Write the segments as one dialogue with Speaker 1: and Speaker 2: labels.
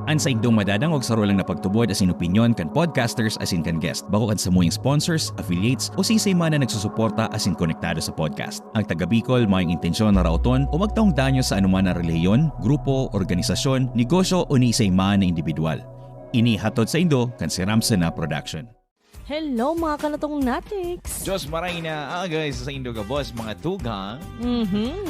Speaker 1: Ansa indong madadangog sa rolang na pagtubod asin opinyon kan podcasters asin kan guest. Bako kan samuyang sponsors, affiliates o sisay man na nagsusuporta asin konektado sa podcast. Ang taga Bicol may intensyon na rauton o magtaong danyo sa anuman na reliyon, grupo, organisasyon, negosyo o ni isay man na individual. Ini hatod sa indo kan si Ramsen na production.
Speaker 2: Hello mga kanatong natics!
Speaker 3: Diyos maray na guys sa Indo ka boss, mga tugang.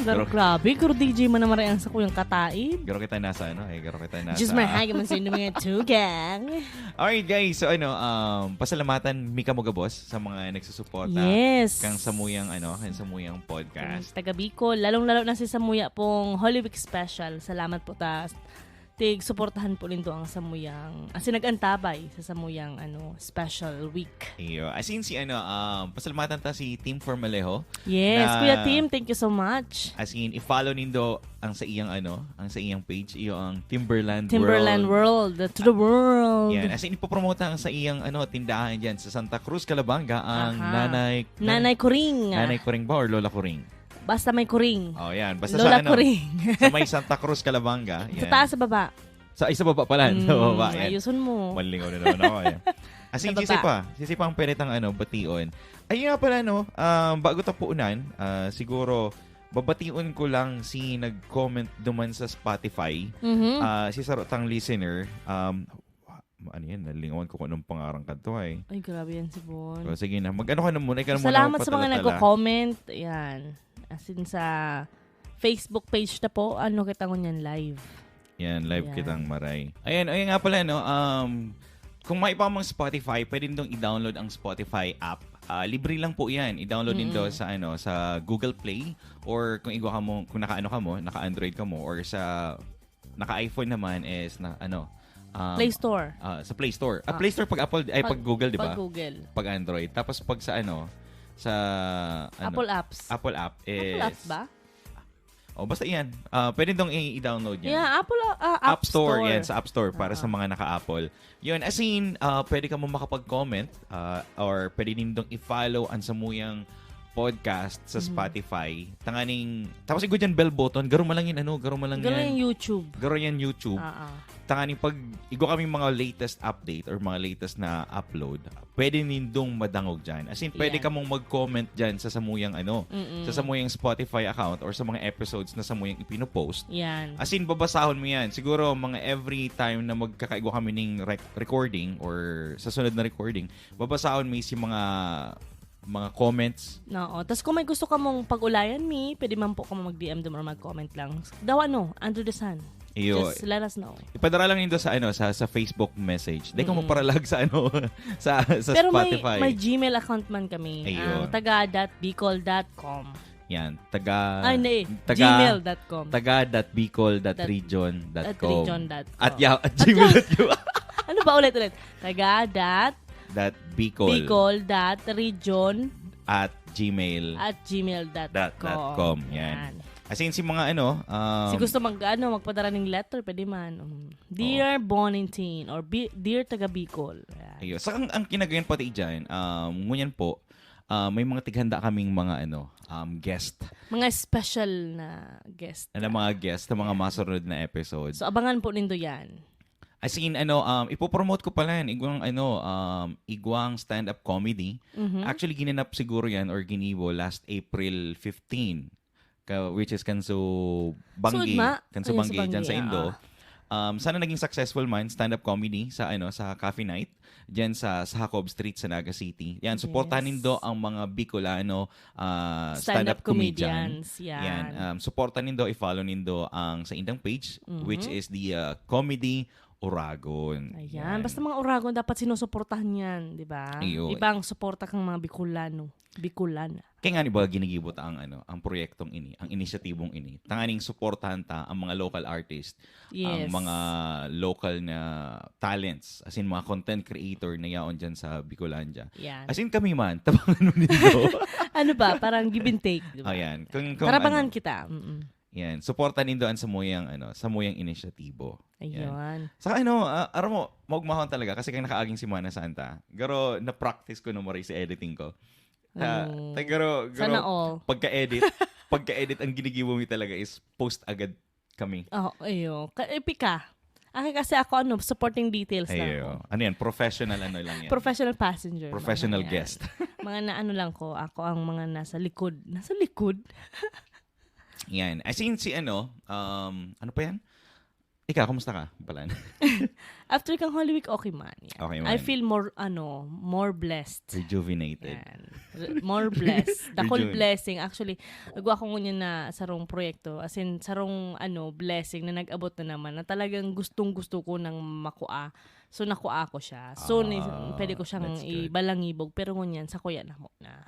Speaker 2: Pero grabe, guro DJ man na marayan sa kuyang kataid.
Speaker 3: Garo kita nasa garo kita nasa.
Speaker 2: Diyos maray man sa Indo mga tugang.
Speaker 3: Alright guys, so pasalamatan Mika mo ka boss sa mga nagsusuporta.
Speaker 2: Yes.
Speaker 3: Kang samuyang podcast.
Speaker 2: Taga Bicol, lalong-lalo na si Samuya pong Holy Week Special. Salamat po suportahan po nito ang Samuyang. As in, nag-antabay sa Samuyang special week.
Speaker 3: Iyo. As in pasalamatan ta si Team Formalejo.
Speaker 2: Yes, Kuya Tim, thank you so much.
Speaker 3: As in, i-follow nindo ang sa iyang page, iyo ang Timberland
Speaker 2: World. To the world.
Speaker 3: Yan. As in, ipopromote ang sa iyang tindahan diyan sa Santa Cruz, Calabanga, ang
Speaker 2: Nanay Kuring.
Speaker 3: Nanay Kuring ba or Lola Kuring?
Speaker 2: Basta may kuring.
Speaker 3: Oh, yan. Basta
Speaker 2: Lola
Speaker 3: sa
Speaker 2: Kuring.
Speaker 3: sa may Santa Cruz, Calabanga. Yan.
Speaker 2: Sa taas, sa baba.
Speaker 3: Sa baba pala. Sa baba. Yan.
Speaker 2: Ayusun mo.
Speaker 3: Malingaw na naman ako. Yan. As in, sisi pa ang penitang bation. Ay nga pala, bago tapuunan, siguro, babation ko lang si nag-comment duman sa Spotify. Si sarotang listener, nalingawan ko kung anong pangarang kanto ay.
Speaker 2: Ay, grabe yan si Bon.
Speaker 3: So, sige na, mag-ano ka na muna.
Speaker 2: Salamat sa mga nagko-comment. Yan. As in sa Facebook page na po, kita ngunyan live.
Speaker 3: Yan, live kitang maray. Ayan nga pala, kung maipamang Spotify, pwede nitong i-download ang Spotify app. Libre lang po yan. I-download nito sa Google Play or kung naka-Android ka mo or sa naka-iPhone naman is
Speaker 2: Play Store.
Speaker 3: Sa Play Store. Play Store pag Apple ay pag Google, 'di ba?
Speaker 2: Pag Google.
Speaker 3: Pag Android. Tapos pag sa
Speaker 2: Apple Apps.
Speaker 3: Apple App is
Speaker 2: Apple Apps ba?
Speaker 3: Basta yan. Pwede dong i-download yan.
Speaker 2: Yeah, Apple
Speaker 3: App Store. Yan, sa App Store para sa mga naka-Apple. Yun, as in, pwede ka mo makapag-comment or pwede din dong i-follow ang samuyang podcast sa Spotify. Tapos igo dyan bell button. Garo man lang yan,
Speaker 2: YouTube.
Speaker 3: Garo yan YouTube. Tanganing pag igo kami mga latest update or mga latest na upload, pwede nindong madangog dyan. As in, pwede ka mong mag-comment dyan sa samuyang sa samuyang Spotify account or sa mga episodes na samuyang ipinopost.
Speaker 2: Yan.
Speaker 3: As in, babasahon mo yan. Siguro, mga every time na magkakaigo kami ng recording or sa sunod na recording, babasahon mo yung mga comments.
Speaker 2: No, tapos kung may gusto ka mong pag-ulayan pwede man po ka mag-DM doon or mag-comment lang. Daw under the sun.
Speaker 3: Iyo.
Speaker 2: Just let us know.
Speaker 3: Ipadara lang nito sa sa Facebook message. Dahil ka maparalag sa sa
Speaker 2: pero
Speaker 3: Spotify.
Speaker 2: Pero may Gmail account man kami. taga.bicol.com.
Speaker 3: Yan,
Speaker 2: gmail.com.
Speaker 3: taga.bicol.region.com. At gmail.com.
Speaker 2: Ano ba ulit?
Speaker 3: Bicol.region
Speaker 2: at gmail.com.
Speaker 3: Yan. As in, si mga
Speaker 2: si gusto magpadara ng letter, pwede man. Dear Bonintine or Dear Taga Bicol.
Speaker 3: Ayun. So, ang kinagayan pati dyan, ngunyan po, may mga tighanda kaming mga guest.
Speaker 2: Mga special na guest.
Speaker 3: Mga guest na mga masunod na episodes.
Speaker 2: So, abangan po nindo yan.
Speaker 3: As in, ipopromote ko pala yan. Igwang stand-up comedy. Actually, ginanap siguro yan or ginibo last April 15. Which is Kanso Banggi. Kanso Banggi dyan sa Indo. Sana naging successful man stand-up comedy sa Coffee Night dyan sa Jacob Street sa Naga City. Yan, supportahan nindo ang mga Bicolano stand-up comedians. Yan. Supportahan nindo, i-follow nindo ang sa indang page which is the Comedy Oragon.
Speaker 2: Ayan. Basta mga Oragon dapat sinusuportahan yan, di ba? Ibang suporta kang mga Bicolano. Kaya
Speaker 3: nga ba ginigibot ang proyektong ini, ang inisyatibong ini. Tanganing suportahan ta ang mga local artists, ang mga local na talents, as in mga content creator na yaon dyan sa Bicolandia.
Speaker 2: Yan.
Speaker 3: As in kami man, tabangan mo nito.
Speaker 2: Parang give and take, di ba?
Speaker 3: Ayan.
Speaker 2: Tarabangan kita.
Speaker 3: Yan, suportahan nindo ang samuyang inisyatibo.
Speaker 2: Ayun.
Speaker 3: Saka aram mo, magmahon talaga kasi kang nakaaging si Mana Santa. Garo na-practice ko na sa editing ko. Garo,
Speaker 2: sana all.
Speaker 3: Pagka-edit ang ginigibo mo talaga is post agad kami.
Speaker 2: Ayo. Epika. Kasi ako, supporting details lang ako.
Speaker 3: Ano yan? Professional ano lang yan?
Speaker 2: Professional passenger.
Speaker 3: Professional
Speaker 2: mga
Speaker 3: guest.
Speaker 2: mga na ano lang ko. Ako ang mga nasa likod. Nasa likod?
Speaker 3: Yan. I seen si ano pa yan? Ikaw, kumusta ka? Balan.
Speaker 2: After kang Holy Week, okay man. Yan.
Speaker 3: Okay man.
Speaker 2: I feel more blessed.
Speaker 3: Rejuvenated.
Speaker 2: Yan. More blessed. The whole
Speaker 3: Rejuven.
Speaker 2: blessing. Actually, nagawa ko ngunyan na sarong proyekto. As in, sarong blessing na nag-abot na naman na talagang gustong-gusto ko nang makua. So, nakua ko siya. So, pwede ko siyang
Speaker 3: that's good.
Speaker 2: ibalangibog. Pero ngunyan, sa kuya na mo na.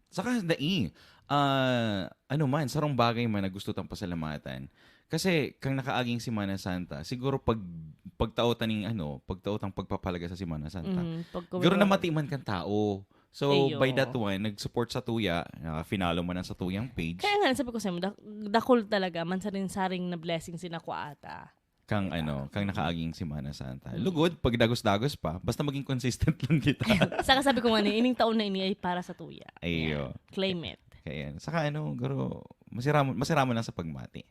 Speaker 3: Saka sarong bagay man na gusto tang pasalamatan. Kasi kang nakaaging Semana Santa, siguro pagtaotang pagpapalaga sa Semana Santa. Siguro na matiman kang tao. So,
Speaker 2: Ayo.
Speaker 3: by that one, nag-support sa tuya, finalo man ang sa tuyang page.
Speaker 2: Kaya nga, sabi ko sa'yo, dakol talaga, mansaring-saring na blessing sinakwa ata.
Speaker 3: Kang nakaaging Semana Santa. Lugod, pag dagos-dagos pa, basta maging consistent lang kita.
Speaker 2: Saka sabi ko nga, ining taon na ini ay para sa tuya.
Speaker 3: Ayo.
Speaker 2: Yan. Claim it.
Speaker 3: Kaya, saka guro, masira mo lang sa pagmati.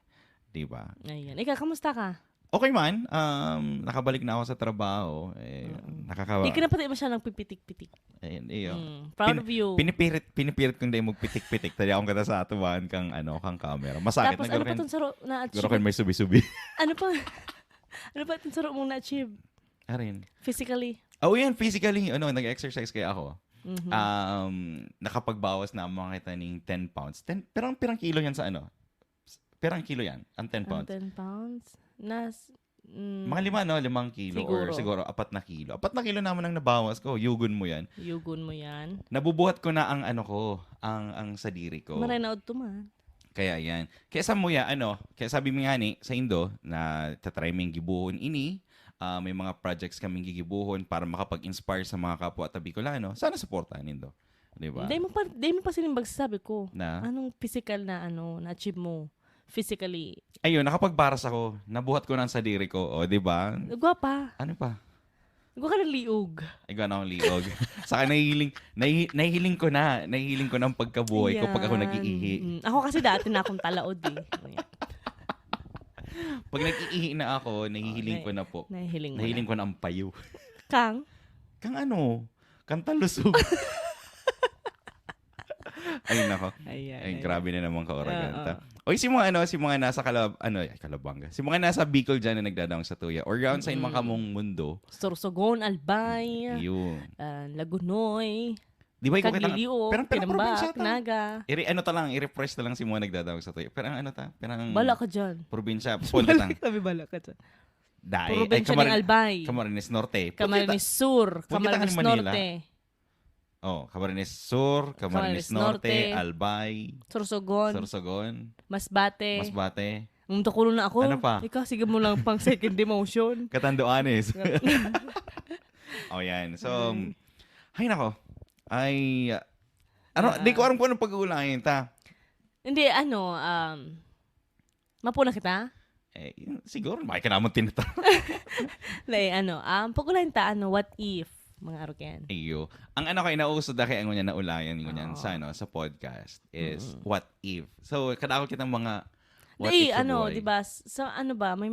Speaker 3: Diba?
Speaker 2: Ayan. Ikaw, kamusta ka?
Speaker 3: Okay man, nakabalik na ako sa trabaho. Nakakawa.
Speaker 2: Hindi ka na pati masyadong nagpipitik-pitik.
Speaker 3: Ayun,
Speaker 2: Proud of you.
Speaker 3: Pinipirit kung dahil magpitik-pitik. Tadi akong kata sa atuan kang camera. Masakit
Speaker 2: Tapos
Speaker 3: na
Speaker 2: ano pa itong saro na-achieve?
Speaker 3: Garo may subi-subi.
Speaker 2: Ano pa itong saro mong na-achieve?
Speaker 3: Arin.
Speaker 2: Physically?
Speaker 3: Oh, yan. Physically. Nag-exercise kaya ako.
Speaker 2: Mm-hmm.
Speaker 3: Nakapagbawas na mga kita ng 10 pounds. Pirang kilo yan sa Pirang kilo yan. Ang 10 pounds.
Speaker 2: 10 pounds?
Speaker 3: Mga 5 kilo. Or siguro 4 na kilo. 4 na kilo naman ang nabawas ko. Yugon mo yan.
Speaker 2: Yugon mo yan.
Speaker 3: Nabubuhat ko na ang ang sadiri ko.
Speaker 2: Maranaod to man.
Speaker 3: Kaya yan. Kaya sa muya, kaya sabi mo nga sa Indo, na tatry mong gibuhon ini, may mga projects kaming gigibuhon para makapag-inspire sa mga kapwa at Bicolano. Sana supportahan Indo. Diba?
Speaker 2: Dahil mo pa sinimbag sabi ko.
Speaker 3: Na?
Speaker 2: Anong physical na na-achieve mo? Physically.
Speaker 3: Ayun, nakapagbaras ako. Nabuhat ko na ang sadiri ko. O, diba?
Speaker 2: Gwapa.
Speaker 3: Ano pa?
Speaker 2: Gwa ka ng liog.
Speaker 3: Ay, gano'n akong liog. Saka nahihiling ko na. Nahihiling ko na ang pagkabuhay ko pag ako nag-iihi.
Speaker 2: Ako kasi dati na akong talaod eh.
Speaker 3: Pag nag-iihi na ako, nahihiling ko na po. Nahihiling ko na ang payo.
Speaker 2: Kang
Speaker 3: Kang talusog. Ayun ako. Ay, grabe na naman ka-oraganta. Oy, si mga nasa Calabanga. Si mga nasa Bicol dyan na nagdadawang sa tuya. Or round sa mga kamong mundo.
Speaker 2: Sorsogon, Albay, Lagunoy,
Speaker 3: Di ba
Speaker 2: Caglilio, Pinambak, Naga.
Speaker 3: I-refresh na lang si mga nagdadawang sa tuya. Pero
Speaker 2: Bala ka dyan.
Speaker 3: Probinsya. Paul ka lang.
Speaker 2: Sabi bala ka dyan.
Speaker 3: Dahil.
Speaker 2: Probinsya ng Albay.
Speaker 3: Camarines Norte.
Speaker 2: Camarines Sur. Camarines Norte.
Speaker 3: Camarines Sur, Camarines Norte, Albay,
Speaker 2: Sorsogon, Masbate. Tukulo na ako.
Speaker 3: Ano pa?
Speaker 2: Ikaw, sige mo lang pang second demotion.
Speaker 3: Catanduanes. Yan. So, ay nako. Di ko alam kung anong pag-uulahin ta.
Speaker 2: Hindi, mapuna kita?
Speaker 3: Siguro, may ka naman tinatawag.
Speaker 2: Pag-uulahin ta, what if? Mga arugyan.
Speaker 3: Iyo. Ang inauso dahil ang naulayan ngunyan sa podcast is what if. So, kadako kitang mga what if sa buhay.
Speaker 2: Diba? So, may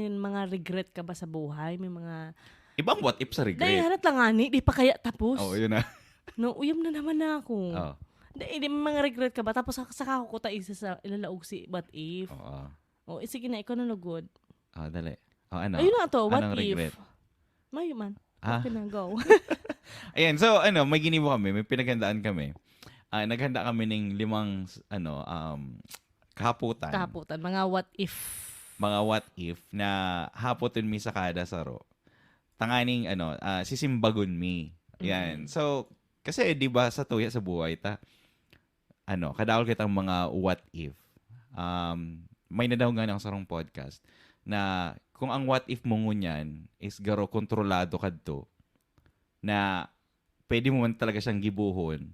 Speaker 2: mga regret ka ba sa buhay? May mga...
Speaker 3: Ibang what if sa regret?
Speaker 2: Dahil harat lang di pa kaya tapos.
Speaker 3: Yun na.
Speaker 2: Uyam na naman na ako. May mga regret ka ba? Tapos saka ako ta isa sa ilalaog si what if. Sige na, ikaw na lugod.
Speaker 3: Dali. Ano?
Speaker 2: Ayun na to, what
Speaker 3: Anong
Speaker 2: if?
Speaker 3: regret?
Speaker 2: May man. Okay na, go.
Speaker 3: Ayan, so may ginibo kami, may pinaghandaan kami. Naghanda kami ng 5 kahaputan.
Speaker 2: Mga what if.
Speaker 3: Mga what if na hapoton mi sa kada saro. Tanganing sisimbagon mi. Yan. So, kasi 'di ba sa tuya sa buhay ta kadawol kitang mga what if. May nadaw nga ng sarong podcast na kung ang what if mo ngunyan is garo kontrolado kadto na pwede mo man talaga siyang gibuhon.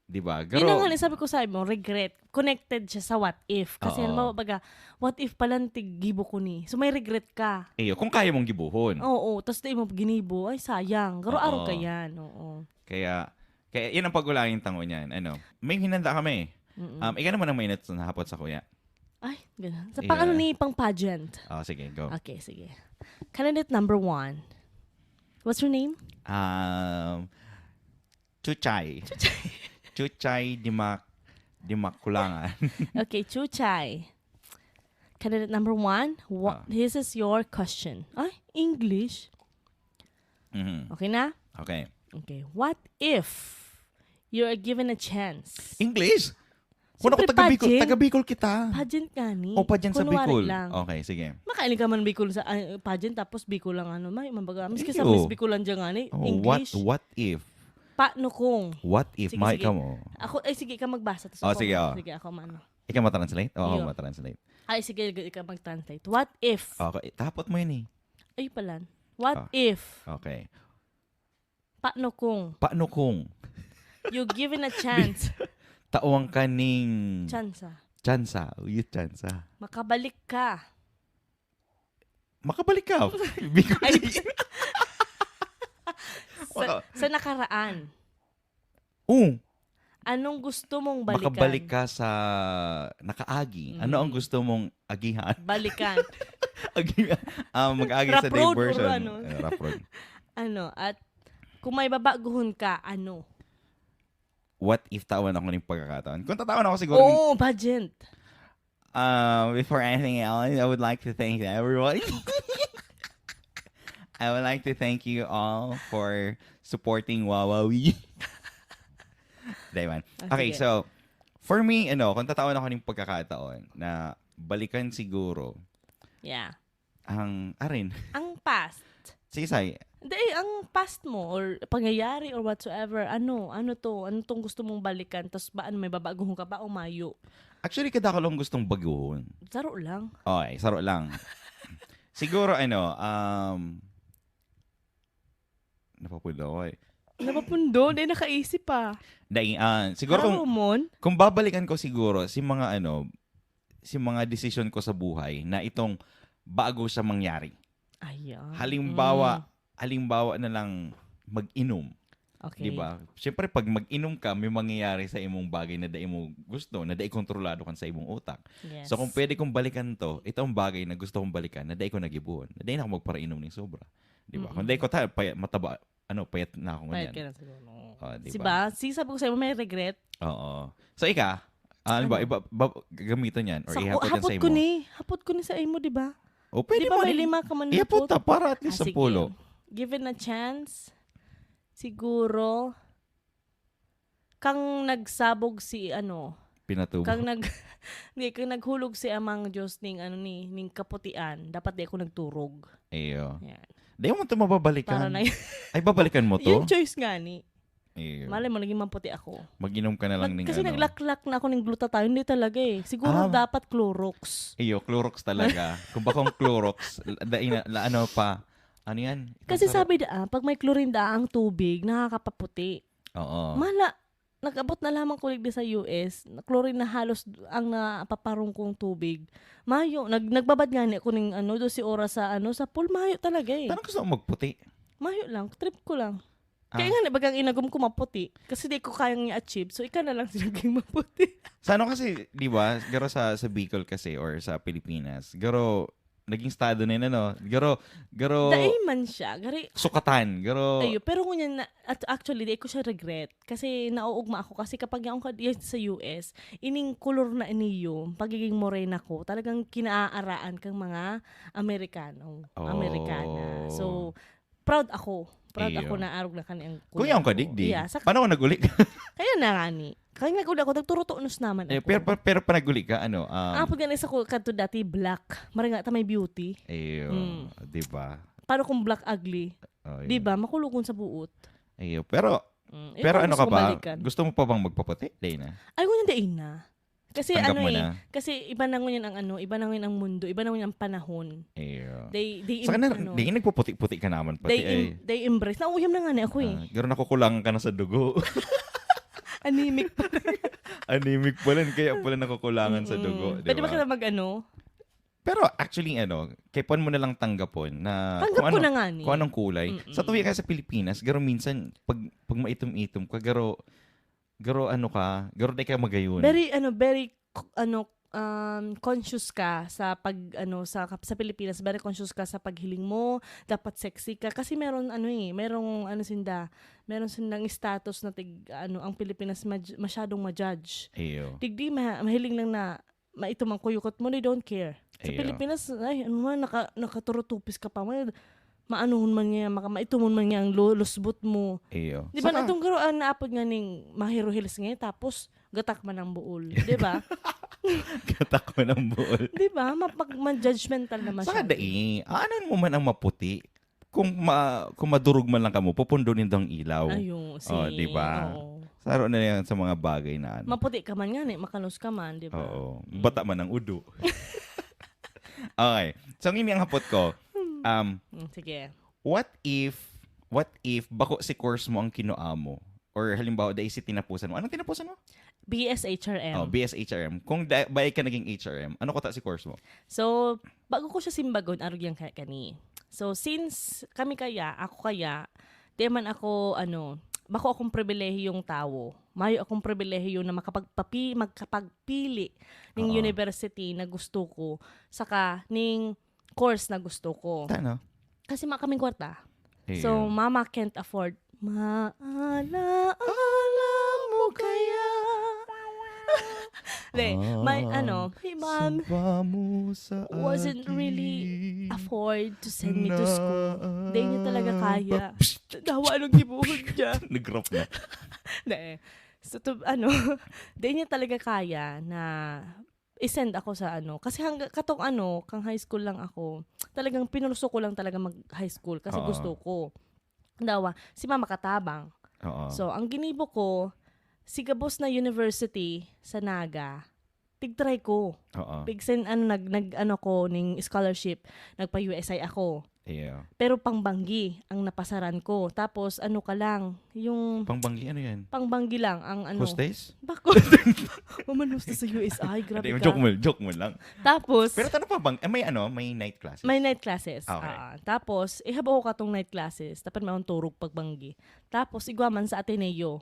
Speaker 3: 'Di ba?
Speaker 2: Yun ang sabi ko sa mo, regret. Connected siya sa what if. Kasi what if palang gibo ko ni. So may regret ka.
Speaker 3: Kung kaya mong gibuhon.
Speaker 2: Oo, tapos di mo ginibo, ay sayang. Garo araw ka yan. Oo.
Speaker 3: Kaya yan ang pag-ulangin tango niyan. May hinanda kami. Ika naman ang mainit na hapot sa kuya.
Speaker 2: Ay, ganun. Sa
Speaker 3: Yeah.
Speaker 2: pang ano ni, pang pageant.
Speaker 3: Oh, sige, go.
Speaker 2: Okay, sige. Candidate number 1. What's your name?
Speaker 3: Chuchay. Chuchay Dimakulangan.
Speaker 2: Okay, Chuchay. Candidate number 1. This is your question. Ay, English.
Speaker 3: Mhm.
Speaker 2: Okay na?
Speaker 3: Okay.
Speaker 2: Okay. What if you are given a chance?
Speaker 3: English? Kung ako
Speaker 2: Siyempre,
Speaker 3: taga-Bicol kita.
Speaker 2: Pageant ka ni.
Speaker 3: O pageant sa
Speaker 2: Kunwari
Speaker 3: Bicol.
Speaker 2: lang.
Speaker 3: Okay, sige.
Speaker 2: Makailing ka man Bicol sa pageant tapos Bicol lang ano. May mabaga. Miski sa
Speaker 3: Ew.
Speaker 2: Miss Bicolan dyan nga ni.
Speaker 3: Oh,
Speaker 2: English.
Speaker 3: what if?
Speaker 2: Paano kung?
Speaker 3: What if?
Speaker 2: Sige,
Speaker 3: May
Speaker 2: sige.
Speaker 3: ka mo.
Speaker 2: Ako, sige ka magbasa. Tas
Speaker 3: Oh,
Speaker 2: ako,
Speaker 3: sige, oh.
Speaker 2: Sige, ako mano.
Speaker 3: Ikaw matranslate? Oo,
Speaker 2: Iyo.
Speaker 3: ako matranslate.
Speaker 2: Ay, sige, ikaw mag-translate. What if?
Speaker 3: Okay, tapot mo yun eh.
Speaker 2: Ay, pala. What
Speaker 3: Ah.
Speaker 2: if?
Speaker 3: Okay.
Speaker 2: Paano kung?
Speaker 3: Paano kung
Speaker 2: You given a chance.
Speaker 3: tauang kaning
Speaker 2: Chansa.
Speaker 3: tsansa, tsansa.
Speaker 2: Makabalik ka.
Speaker 3: Makabalik ka. Bicol.
Speaker 2: Ay, sa nakaraan. Anong gusto mong balikan?
Speaker 3: Makabalik ka sa nakaagi. Ano ang gusto mong agihan?
Speaker 2: Balikan.
Speaker 3: Agihan. Mag-agi
Speaker 2: Rap
Speaker 3: sa day
Speaker 2: road or
Speaker 3: version.
Speaker 2: ano?
Speaker 3: Rap road.
Speaker 2: Ano? At kung may babaguhon ka, ano?
Speaker 3: What if tawan ako ng pagkakataon? Kung tatawan ako siguro.
Speaker 2: Oo, pageant.
Speaker 3: Before anything else, I would like to thank everyone. I would like to thank you all for supporting Wawawi. Diba? Okay,
Speaker 2: sige.
Speaker 3: so, for me, kung tatawan ako ng pagkakataon na balikan siguro
Speaker 2: Yeah.
Speaker 3: ang
Speaker 2: Ang past.
Speaker 3: Sisay,
Speaker 2: Hindi, ang past mo or pangyayari or whatsoever, ano tong gusto mong balikan, tapos ba may babaguhon ka ba o mayo?
Speaker 3: actually, kada ko lang gustong baguhon.
Speaker 2: Saro lang.
Speaker 3: Okay, saro lang. Siguro, napapulo ako eh.
Speaker 2: Napapundo, hindi nakaisip pa.
Speaker 3: Siguro
Speaker 2: Saro mon?
Speaker 3: kung babalikan ko siguro si mga decision ko sa buhay na itong bago sa mangyari.
Speaker 2: Ayan.
Speaker 3: Halimbawa na lang mag-inom.
Speaker 2: Okay.
Speaker 3: 'Di ba? Syempre pag mag-inom ka, may mangyayari sa imong bagay na dai mo gusto, na dai kontrolado kan sa imong utak.
Speaker 2: Yes.
Speaker 3: So kung pwede kong balikan to, itong bagay na gusto kong balikan, na dai ko nagibuon, na dai na ako magparainom ng sobra. 'Di ba? Kung dai ko mataba, payat na ako
Speaker 2: Payat
Speaker 3: ngayon.
Speaker 2: ka na siguro.
Speaker 3: Diba?
Speaker 2: Sabi ko sa'yo, may regret.
Speaker 3: Oo. So ano ba, gamiton yan or ihapot yan sa imo?
Speaker 2: Hapot ko ni sa imo, di ba?
Speaker 3: O pwede
Speaker 2: Di ba
Speaker 3: mo
Speaker 2: may
Speaker 3: rin.
Speaker 2: 5 ka man
Speaker 3: Ihapot ta para at least sa
Speaker 2: sige.
Speaker 3: pulo.
Speaker 2: Given a chance, siguro, kang nagsabog si
Speaker 3: Pinatubo.
Speaker 2: kang naghulog si amang Diyos ning kaputian, dapat di ako nagturog.
Speaker 3: Ayo.
Speaker 2: Yan.
Speaker 3: Di mo ito mababalikan.
Speaker 2: Para na
Speaker 3: Ay, babalikan mo to?
Speaker 2: yung choice nga ni.
Speaker 3: Ayo.
Speaker 2: Malay mo, naging mamputi ako.
Speaker 3: Mag-inom ka na lang ng
Speaker 2: Kasi naglaklak na ako ng glutathione. Hindi talaga eh. Siguro dapat Clorox.
Speaker 3: Iyo, Clorox talaga. Kung bakong Clorox, ano pa? Ano yan?
Speaker 2: Kasi sabi pag may chlorine ang tubig, nakakapaputi.
Speaker 3: Oo.
Speaker 2: Nag-abot na lamang kulig sa US, chlorine na halos ang napaparong kong tubig. Mayo, nagbabad nga ni ako ng do si oras sa pool, mayo talaga eh.
Speaker 3: Parang gusto mo magputi.
Speaker 2: Mayo lang, trip ko lang. Kaya nga bagang inagom ko maputi kasi di ko kayang i-achieve. So ika na lang sinaging maputi.
Speaker 3: Sa kasi, di ba, garo sa Bicol kasi or sa Pilipinas, garo naging estado na yun, garo
Speaker 2: Daiman siya. Gari,
Speaker 3: sukatan, garo
Speaker 2: pero ngunyan actually di ko siya regret kasi nauugma ako kasi kapag yung sa US, ining color na iniyo, pagiging morena ko, talagang kinaaraan kang mga Amerikana. So proud ako na arog na kaniyang kulay.
Speaker 3: Kuya ang kadigdi.
Speaker 2: Yeah,
Speaker 3: Paano ko naguli ka?
Speaker 2: Kaya na nga ni. Kaya naguli ako, nagturutunos naman ako.
Speaker 3: pero pa naguli ka,
Speaker 2: pag ganisa ko kanto dati, black. Maringa ta may beauty.
Speaker 3: Ayo, di ba?
Speaker 2: Paano kung black ugly?
Speaker 3: Oh,
Speaker 2: Di ba? Makulugon sa buot.
Speaker 3: Ayo, pero ano ka ba? Gusto mo pa bang magpaputi? Day na.
Speaker 2: Ay, kung hindi na. Kasi
Speaker 3: Tanggap mo na.
Speaker 2: kasi iba na ngunyan iba na ngunyan ang mundo, iba na ngunyan ang panahon.
Speaker 3: Ayo.
Speaker 2: They
Speaker 3: Saka di nagpuputi-puti ka naman pati.
Speaker 2: They embrace. Nauuyam na nga ni ako eh.
Speaker 3: Garo nakukulangan ka na sa dugo.
Speaker 2: Anemic pa.
Speaker 3: Anemic pala, kaya pala nakukulangan sa dugo.
Speaker 2: Pwede ba
Speaker 3: Diba?
Speaker 2: kita
Speaker 3: Pero actually, kay mo na lang tanggapon na
Speaker 2: Tanggap ko na nga ni.
Speaker 3: kung anong kulay. Sa tuwi ka sa Pilipinas, garo minsan, pag maitom-itom ka, garo day ka magayon.
Speaker 2: Very conscious ka sa sa Pilipinas, very conscious ka sa paghiling mo, dapat sexy ka kasi meron silang status na ang Pilipinas masyadong ma-judge.
Speaker 3: Eyo.
Speaker 2: Digdi mahiling lang na maitumang kuyukot mo, they don't care. Sa
Speaker 3: Eyo.
Speaker 2: Pilipinas, ay ano man nakaturutupis ka pa, maanuhon man niya, maitumon man niya ang lusbot mo.
Speaker 3: Eyo.
Speaker 2: Di ba natong garuan naapod nga ning mahiruhils nga tapos gatak man ang buol. Di ba?
Speaker 3: Gatak mo ng buol.
Speaker 2: Di ba? Ma-judgmental naman
Speaker 3: Saka
Speaker 2: siya.
Speaker 3: anan mo man ang maputi. Kung madurog man lang ka mo, pupundunin daw ang ilaw.
Speaker 2: Ayun,
Speaker 3: di ba?
Speaker 2: oo.
Speaker 3: Saro na yan sa mga bagay na ano.
Speaker 2: Maputi ka man nga, makalos ka man, di ba?
Speaker 3: Oo. Bata man ang udo. Okay. So, ang hapot ko,
Speaker 2: Sige.
Speaker 3: what if bako si course mo ang kinuha mo? Or halimbawa, dahil si tinapusan mo. Anong tinapusan mo?
Speaker 2: BSHRM.
Speaker 3: Oh, BSHRM. Kung bayay ka naging HRM, ano ko ta si course mo?
Speaker 2: So, bago ko siya simbagon, arog yung kani. So, since ako kaya, di man ako, bako akong pribilehiyong tao. Mayo akong pribilehiyo na magkapagpili ng university na gusto ko, saka ning course na gusto ko.
Speaker 3: Tano?
Speaker 2: Kasi kaming kwarta.
Speaker 3: Hey,
Speaker 2: So, mama can't afford. Maalaala mo kaya. My mom wasn't really afford to send me to school. Hindi niya talaga kaya. Dawa anong gibuhod niya.
Speaker 3: Nag-rap na.
Speaker 2: So, di niya talaga kaya na i-send ako sa kasi kang high school lang ako, talagang pinurso ko lang talaga mag-high school kasi gusto ko. Dawa, si mama katabang. So, ang ginibo ko, si Gabos na University sa Naga, tig-try ko. Big-send, ko, ning scholarship, nagpa-USI ako.
Speaker 3: Yeah.
Speaker 2: Pero pangbanggi ang napasaran ko. Tapos ka lang, yung
Speaker 3: Pangbanggi ano yan?
Speaker 2: pangbanggi lang ang
Speaker 3: Hostess?
Speaker 2: Bakit? Maman hostess sa USI, grabe ka.
Speaker 3: Joke mo lang.
Speaker 2: Tapos,
Speaker 3: Pero tanong pa may night classes?
Speaker 2: may night classes.
Speaker 3: Okay.
Speaker 2: Tapos, ihabaw ko katong night classes. Dapat may akong turog pagbanggi. Tapos, igwaman sa Ateneo.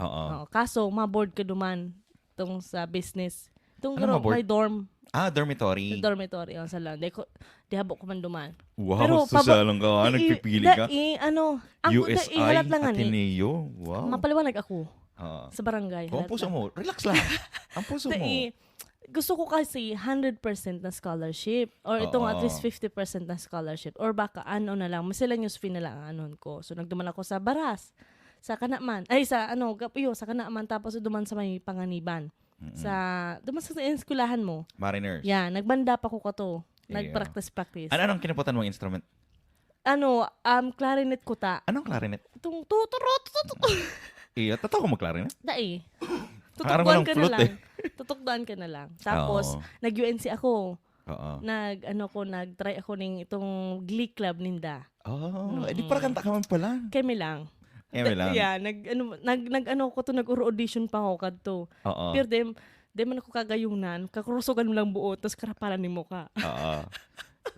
Speaker 3: Oo.
Speaker 2: Kaso, ma-board ka duman tong sa business. Itong
Speaker 3: Ano ma-board?
Speaker 2: may dorm.
Speaker 3: Dormitory.
Speaker 2: Dormitory. Sa lang. Di habok ko man duman.
Speaker 3: Wow,
Speaker 2: Pero,
Speaker 3: sasalang ka. Nagpipili ka? USI,
Speaker 2: halat lang
Speaker 3: Ateneo. Wow.
Speaker 2: Mapaliwanag ako sa barangay.
Speaker 3: Ang puso mo, relax lang. Ang puso mo.
Speaker 2: Gusto ko kasi 100% na scholarship or itong at least 50% na scholarship or baka na lang, miscellaneous fee na lang ang anon ko. So nagduman ako sa Baras, sa Kanaman, sa Kanaman, tapos duman sa may Panganiban. Duman sa eskulahan mo.
Speaker 3: Mariners.
Speaker 2: Yeah, nagbanda pa ko kato. Nagpractice.
Speaker 3: Anong kinaputan mong instrument?
Speaker 2: Clarinet ko ta.
Speaker 3: Anong clarinet?
Speaker 2: Itong tuturot.
Speaker 3: Iya, totoo ko mag-clarinet?
Speaker 2: Dai.
Speaker 3: Parang
Speaker 2: Tutukdoan ka na
Speaker 3: flute,
Speaker 2: lang. Tutukdoan ka na lang. Tapos, nag-UNC ako.
Speaker 3: Oo.
Speaker 2: Nag-try ako ning itong Glee Club ninda.
Speaker 3: Di para kanta ka man pala.
Speaker 2: Kemi lang.
Speaker 3: Lang.
Speaker 2: Yeah, nag-audition pa ako kadto.
Speaker 3: Oo.
Speaker 2: Pero dem man ako kagayunan, kakurusugan mo lang buo, tapos karapalan ni mo ka.
Speaker 3: Oo.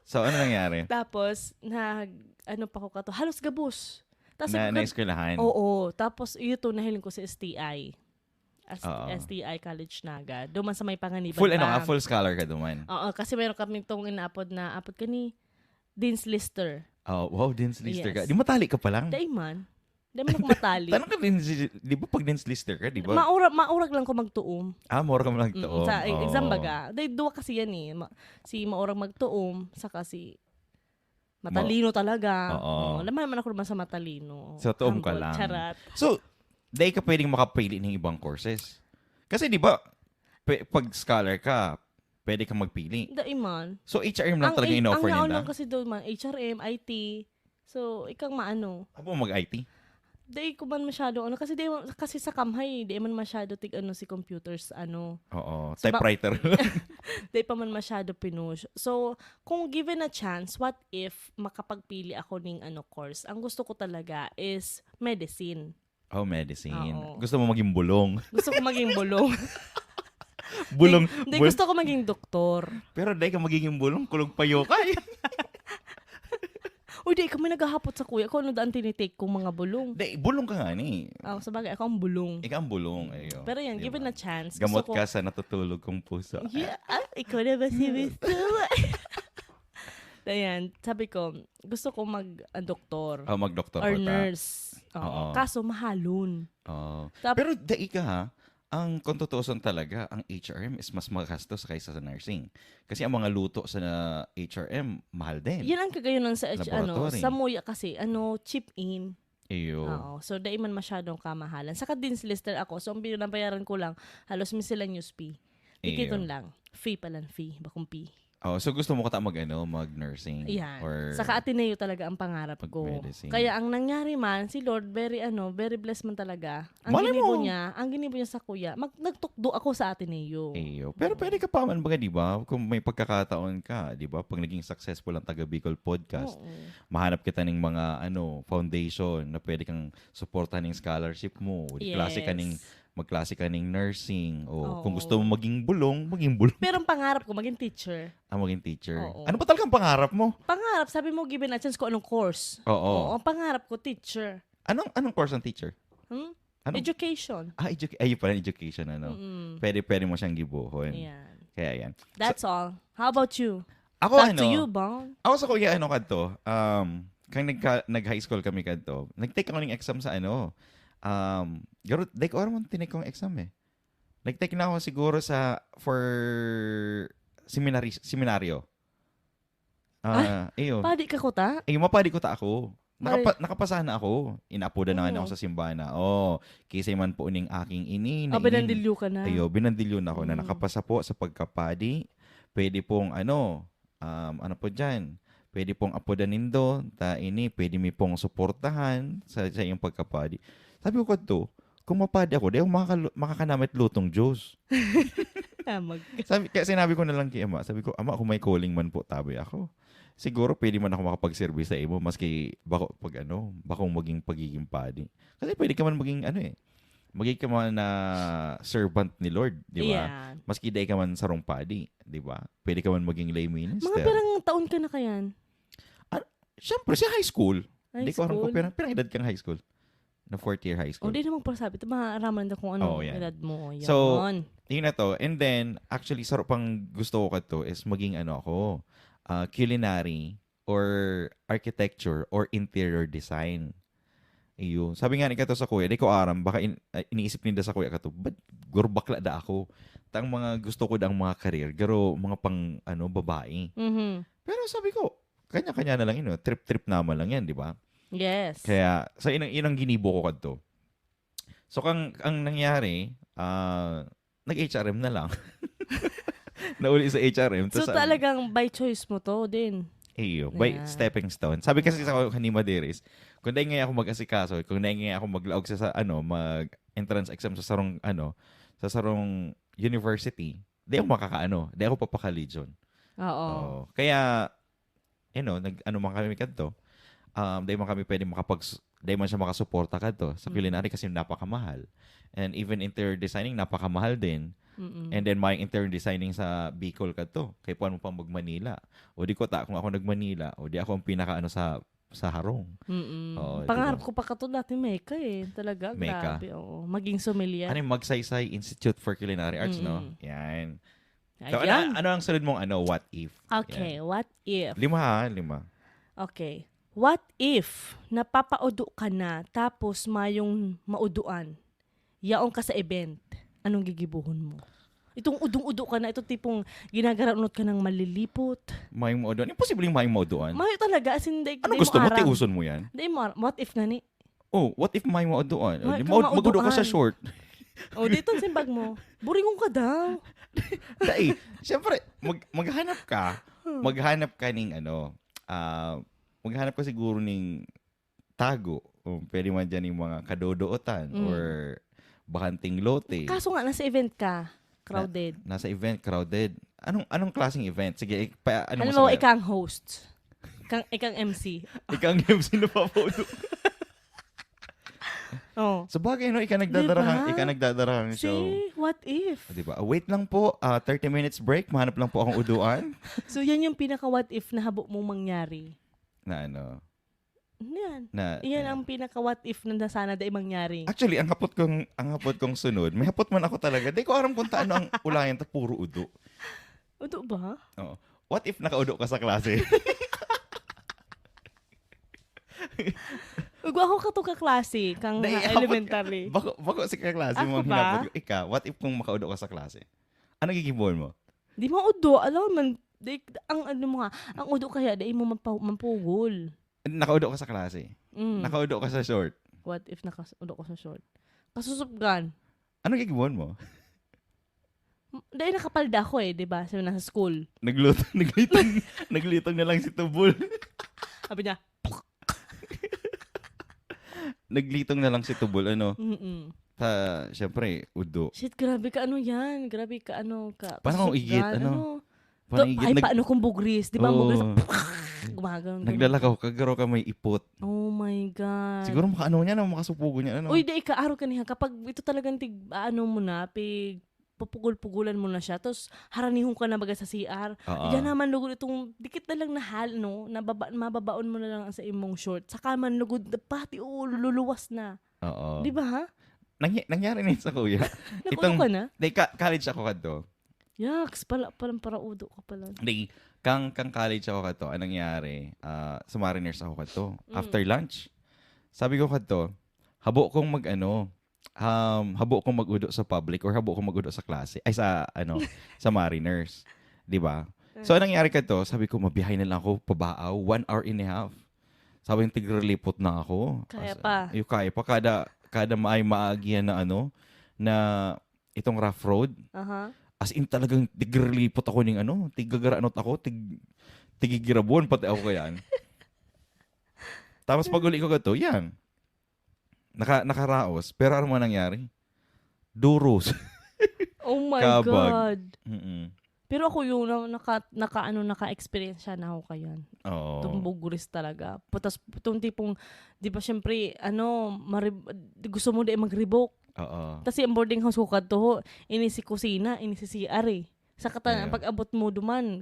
Speaker 3: So, ano nangyari?
Speaker 2: Tapos, pa ako kadto, halos gabos.
Speaker 3: Na-eskwelahan?
Speaker 2: Oo. Tapos, ito nahiling ko sa STI. STI College Naga. Duman sa may Panganiban
Speaker 3: Full scholar ka duman?
Speaker 2: Oo, kasi meron kami itong inaapod ka ni Dean's Lister.
Speaker 3: Wow, Dean's Lister ka.
Speaker 2: Yes.
Speaker 3: Di matali ka pa lang?
Speaker 2: Daiman. Di man ako matali.
Speaker 3: Tanong ka din, di ba pag Dean's Lister ka, di ba?
Speaker 2: Maurag lang ko magtuom.
Speaker 3: Maurag ka magtuom.
Speaker 2: Sa exam baga. Duwa kasi yan si maurag magtuom, saka si matalino talaga.
Speaker 3: Oo.
Speaker 2: Laman naman ako naman sa matalino.
Speaker 3: So, tuom ka lang.
Speaker 2: Charat.
Speaker 3: So, dahil ka pwedeng makapili ng ibang courses. Kasi di ba, pag scholar ka, pwede kang magpili.
Speaker 2: Daiman.
Speaker 3: So, HRM lang talaga in-offer nila?
Speaker 2: Ang lang kasi doon man, HRM, IT. So, ikang maano.
Speaker 3: Ako mag-IT?
Speaker 2: Di ko man masyado, kasi sa kamhay, di man masyado si computers,
Speaker 3: Oo,
Speaker 2: So,
Speaker 3: typewriter.
Speaker 2: Di pa man masyado pinush. So, kung given a chance, what if makapagpili ako ng course? Ang gusto ko talaga is medicine.
Speaker 3: Medicine.
Speaker 2: Oo.
Speaker 3: Gusto mo maging bulong.
Speaker 2: Gusto ko maging bulong.
Speaker 3: Bulong.
Speaker 2: Gusto ko maging doktor.
Speaker 3: Pero dahil ka magiging bulong, kulong payo ka.
Speaker 2: Uy, di kami naghahapot sa kuya. Kung ano daan tinitake kong mga bulong.
Speaker 3: Bulong ka nga ni.
Speaker 2: Sabagay, ako ang bulong.
Speaker 3: Ikaw ang bulong. Ayo.
Speaker 2: Pero yan,
Speaker 3: Diba?
Speaker 2: given a chance.
Speaker 3: Gamot
Speaker 2: gusto ko,
Speaker 3: ka sa natutulog kong puso.
Speaker 2: Yeah, ikaw na ba si Mr. Ayan, sabi ko, gusto ko mag-doktor.
Speaker 3: Mag-doktor
Speaker 2: or
Speaker 3: ka.
Speaker 2: nurse.
Speaker 3: Oo.
Speaker 2: Kaso mahalon.
Speaker 3: Pero dai ka, ang kung tutuusan talaga, ang HRM is mas magastos kaysa sa nursing. Kasi ang mga luto sa HRM, mahal din.
Speaker 2: Yan ang kagayonan sa
Speaker 3: Laboratory.
Speaker 2: sa Muya kasi, chip in.
Speaker 3: Iyo.
Speaker 2: Oo. So, dahil man masyadong kamahalan. Saka Dean's Lister ako. So, ang binabayaran ko lang, halos miscellaneous fee. Tikiton lang. Fee palang fee. Bakong fee.
Speaker 3: So gusto mo ka mag-nursing?
Speaker 2: Yan.
Speaker 3: Or
Speaker 2: Saka Ateneo talaga ang pangarap ko.
Speaker 3: mag-medicine.
Speaker 2: Kaya ang nangyari man, si Lord, very blessed man talaga. Ang
Speaker 3: Malay
Speaker 2: ginibo
Speaker 3: mo.
Speaker 2: niya sa kuya, nagtukdo ako sa Ateneo.
Speaker 3: Iyo. Pero pwede ka pa man baga, di ba? Kung may pagkakataon ka, di ba? Pag naging successful ang Taga Bicol Podcast, mahanap kita ng mga foundation na pwede kang supportahan ng scholarship mo.
Speaker 2: Yes.
Speaker 3: Magklase ka ng nursing.
Speaker 2: Oo.
Speaker 3: Kung gusto mo maging bulong.
Speaker 2: Pero ang pangarap ko, maging teacher.
Speaker 3: Maging teacher.
Speaker 2: Oo.
Speaker 3: Ano ba talagang pangarap mo?
Speaker 2: Pangarap, sabi mo, given a chance ko anong course.
Speaker 3: Oo.
Speaker 2: Ang pangarap ko, teacher.
Speaker 3: Anong course ng teacher?
Speaker 2: Education.
Speaker 3: Ayun pala, education. Pwede mo siyang gibuhon.
Speaker 2: Ayan.
Speaker 3: Kaya yan.
Speaker 2: That's all. How about you?
Speaker 3: Ako
Speaker 2: Back to you, Bong.
Speaker 3: Ako sa kuya, kadto, kang nag-high school kami kadto, nag-take ako ng exam sa garo, dahil ko araw tinik kong exam eh. Nag-take na ako siguro for seminaryo. Iyo.
Speaker 2: Padi ka ko ta?
Speaker 3: Mapadi ko ta ako. Nakapasa na ako. Inaapoda na nga ako sa simbana. Kisay man po ning aking ini.
Speaker 2: Binandilyo ka na.
Speaker 3: Binandilyo na ako na nakapasa po sa pagkapadi. Pwede pong ano po dyan, pwede pong apoda nindo, pwede mi pong suportahan sa iyong pagkapadi. Sabi ko to, kung mapadi ako, di ako makakanamit lutong Diyos. Kaya sinabi ko na lang kay Ama, sabi ko, Ama, kung may calling man po, tabi ako. Siguro pwede man ako makapag-service sa imo, maski bakong maging pagiging padi. Kasi pwede ka man maging maging ka man na servant ni Lord, di ba?
Speaker 2: Yeah.
Speaker 3: Maski day ka man sarong padi, di ba? Pwede ka man maging lay minister.
Speaker 2: Mga pirang taon ka na kayan?
Speaker 3: Siyempre, si high school.
Speaker 2: High
Speaker 3: Di ko aram
Speaker 2: school?
Speaker 3: ko, pirang edad kang high school? Na 4th year high school.
Speaker 2: Di naman pa sabi. Ito, maaraman na kung ano
Speaker 3: yan.
Speaker 2: edad mo. Yan.
Speaker 3: So, yun na to. And then, actually, sarap pang gusto ko to is maging culinary or architecture or interior design. Iyo. Sabi nga ni kato sa kuya, di ko aram, baka iniisip nila sa kuya kato, ba't gurbakla da ako? Tang mga gusto ko dang mga career, garo mga pang babae.
Speaker 2: Mm-hmm.
Speaker 3: Pero sabi ko, kanya-kanya na lang trip-trip naman lang yan, di ba?
Speaker 2: Yes.
Speaker 3: Kaya, sa inang ginibo ko kadto. So, ang nangyari, nag-HRM na lang. Nauli sa HRM.
Speaker 2: So, talagang by choice mo to din.
Speaker 3: By stepping stone. Sabi kasi sa kanima Deris, kung dahil ngayon ako mag-asikaso, kung dahil ngayon ako maglaog sa mag-entrance exam sa sarong university, di ako di ako papaka-legion.
Speaker 2: Oo.
Speaker 3: Kaya, man kami kadto. Dahil man kami pwede dahil man siya makasuporta kadto sa culinary kasi napakamahal. And even interior designing, napakamahal din.
Speaker 2: Mm-mm.
Speaker 3: And then may interior designing sa Bicol kadto. Kaya puan mo pang mag-Manila. O di ko kung ako nag-Manila, o di ako ang pinaka sa harong.
Speaker 2: Pangarap ko pa kato dati Mecca talaga.
Speaker 3: Mecca.
Speaker 2: Grabe. Oo. Maging sommelier.
Speaker 3: Magsaysay Institute for Culinary Arts, no? Yan. So,
Speaker 2: Ayan.
Speaker 3: ano ang sunod mong what if?
Speaker 2: Okay,
Speaker 3: Yan.
Speaker 2: what if?
Speaker 3: 5.
Speaker 2: Okay. What if napapaudo ka na tapos mayong mauduan? Yaong ka sa event. Anong gigibuhon mo? Itong udong-udo ka na, itong tipong ginagaranot ka ng malilipot.
Speaker 3: May mauduan. Imposible yung may mauduan.
Speaker 2: Mayo talaga, as in,
Speaker 3: Ano gusto mo? Tiuson mo yan?
Speaker 2: What if nga ni?
Speaker 3: What if may mauduan?
Speaker 2: Mauduan.
Speaker 3: Magudo ka sa short.
Speaker 2: Dito ang simbag mo. Buringong ka daw.
Speaker 3: Dahil, siyempre, maghanap ka. Maghanap ka ng maghanap ka siguro ng tago. Pwede man dyan yung mga kadodootan or bakanting lote.
Speaker 2: Kaso nga, nasa event ka. Crowded.
Speaker 3: Nasa event, crowded. Anong klaseng event? Sige,
Speaker 2: alam mo, ikang host. Ikang MC.
Speaker 3: Ikang MC na papaudo. Sa bagay, ika nagdadarang show.
Speaker 2: See, what if?
Speaker 3: Diba? Wait lang po, 30 minutes break, mahanap lang po akong uduan.
Speaker 2: So, yan yung pinaka-what if na habo mong mangyari.
Speaker 3: Na
Speaker 2: Yan.
Speaker 3: Na,
Speaker 2: Yan ang pinaka what if na sana dahil mangyari.
Speaker 3: actually, ang hapot kong sunod, may hapot man ako talaga. Di ko alam kung taano ang ulayan, ta puro udo.
Speaker 2: Udo ba?
Speaker 3: Oo. What if nakaudo ka sa klase?
Speaker 2: Ug ako kato ka klase kang
Speaker 3: Dahil
Speaker 2: elementary.
Speaker 3: Bako si kaklase mo
Speaker 2: Ako
Speaker 3: ang
Speaker 2: ba?
Speaker 3: hinapot ko. Ika, what if kung makaudo ka sa klase? Ano gigibon mo?
Speaker 2: Di mo udo, alam man ang ano mo nga, ang udo kaya dahil mo mampugol.
Speaker 3: Nakaudo ka sa klase.
Speaker 2: Mm.
Speaker 3: Nakaudo ka sa short.
Speaker 2: What if nakaudo ko sa short? Kasusupgan.
Speaker 3: Ano gigibon mo?
Speaker 2: Dahil nakapalda ako di ba? Sabi nasa school.
Speaker 3: Naglitong na lang si Tubol.
Speaker 2: Sabi niya,
Speaker 3: Naglitong na lang si Tubol, ano?
Speaker 2: mm-mm.
Speaker 3: Siyempre, udo.
Speaker 2: Shit, grabe ka ano yan. Grabe ka ano ka.
Speaker 3: Parang
Speaker 2: kasusupgan,
Speaker 3: igit, ano?
Speaker 2: Ay, paano kung bugris? Di ba
Speaker 3: Oo.
Speaker 2: bugris? Gumagano.
Speaker 3: Naglalakaw, kagaro ka may ipot.
Speaker 2: Oh my God.
Speaker 3: Siguro makaano niya, makasupugo niya, ano?
Speaker 2: Uy, di ikaaro ka niya. Kapag ito talagang ano mo na, pupugul-pugulan mo na siya, tapos haranihon ka na baga sa CR.
Speaker 3: Oo.
Speaker 2: Diyan naman lugod itong dikit na lang na no? Mababaon mo na lang sa imong short. Saka man lugod, pati luluwas na.
Speaker 3: Oo.
Speaker 2: Di ba ha?
Speaker 3: Nangyari na yun sa kuya.
Speaker 2: Nakuha ka na?
Speaker 3: College ako kadto.
Speaker 2: Yaks, palang paraudo ka pala.
Speaker 3: Di, kang college ako kadto, anong nangyari? Sa Mariners ako kadto. After lunch, sabi ko kadto, habo kong mag-udo sa public or habo kong mag-udo sa klase. Ay, sa Mariners. Di ba? So, anong nangyari kadto? Sabi ko, mabiyahe na lang ako pabaaw, 1 hour and a half. Sabi yung tigrelipot na ako.
Speaker 2: Kaya pa.
Speaker 3: Yung kaya pa. Kada maagihan na na itong rough road.
Speaker 2: Aha.
Speaker 3: As in talagang tigrelipot ako ng tigagaraanot ako, tigigirabon pati ako kayan. Tapos pag uli ko gato, yan. Nakaraos. Pero ano mo nangyari? Duros.
Speaker 2: Oh my
Speaker 3: Kabag.
Speaker 2: God.
Speaker 3: Mm-mm.
Speaker 2: Pero ako yung naka-experience siya na ako kayan.
Speaker 3: Oo.
Speaker 2: Itong buguris talaga. Tapos itong tipong, di ba syempre, gusto mo di mag-revoke.
Speaker 3: Oo.
Speaker 2: Kasi ang boarding house ko kadto, ini si kusina, ini si CR eh. Sa
Speaker 3: Yeah.
Speaker 2: pag-abot mo duman,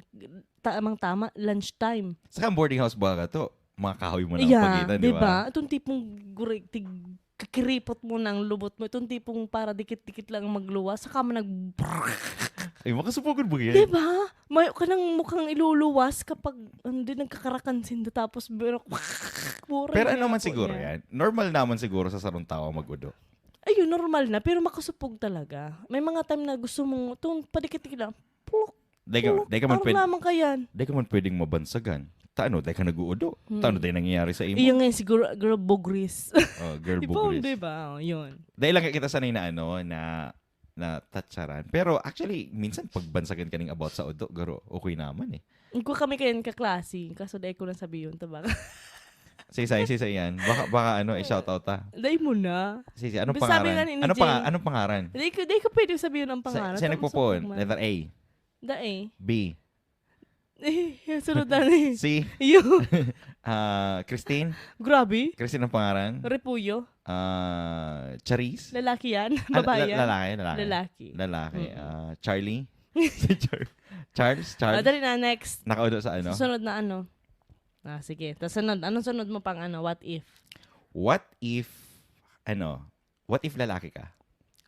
Speaker 2: tamang-tama, lunchtime.
Speaker 3: Saka ang boarding house ba ka to? Mga kahoy mo na ang
Speaker 2: Yeah,
Speaker 3: pagitan, di ba?
Speaker 2: diba? Itong tipong kakiripot mo ng lubot mo. Itong tipong para dikit-dikit lang magluwas. Saka mo
Speaker 3: Ay, makasupugod ba yan?
Speaker 2: diba? May ka nang mukhang iluluwas kapag nagkakarakansin na tapos pero
Speaker 3: Ano man siguro yan? Normal naman siguro sa sarong tao mag-udo.
Speaker 2: Ayun, normal na. Pero makasupog talaga. May mga time na gusto mong, itong padikit-dikit lang, pluk,
Speaker 3: Dahil ka man
Speaker 2: parang naman kayan.
Speaker 3: pwedeng mabansagan. Dahil ka nag-uudo. Dahil nangyayari sa imo.
Speaker 2: Iyon ngayon siguro, girl bugris.
Speaker 3: Girl
Speaker 2: Diba,
Speaker 3: bugris.
Speaker 2: diba? Yun.
Speaker 3: Dahil lang kita sanay na tatsaran. Pero actually, minsan pagbansagan ka ng about sa udo, garo, okay naman eh.
Speaker 2: Kung kami kayo kaklase, kaso dahil ko lang sabi yun, tabak.
Speaker 3: Sisa yan. Baka i-shoutout ta.
Speaker 2: Dahil mo na.
Speaker 3: Sisi, anong
Speaker 2: Sabi nga
Speaker 3: pangaran?
Speaker 2: ni Jay.
Speaker 3: Anong pangaran?
Speaker 2: Dahil ko pwede sabihin ang pangalan.
Speaker 3: Siya nagpupon. Letter A.
Speaker 2: Dahil.
Speaker 3: B.
Speaker 2: Sunod na ni.
Speaker 3: C.
Speaker 2: Yun.
Speaker 3: Christine.
Speaker 2: Grabe.
Speaker 3: Christine ang pangaran.
Speaker 2: Repuyo.
Speaker 3: Charis.
Speaker 2: Lalaki yan. Babae yan.
Speaker 3: Lalaki.
Speaker 2: Lalaki.
Speaker 3: Charlie. Charles.
Speaker 2: Dali na, next.
Speaker 3: Nakaudo sa ano?
Speaker 2: Sunod na ano. Sige. Tapos sunod. Anong sunod mo pang what if?
Speaker 3: What if lalaki ka?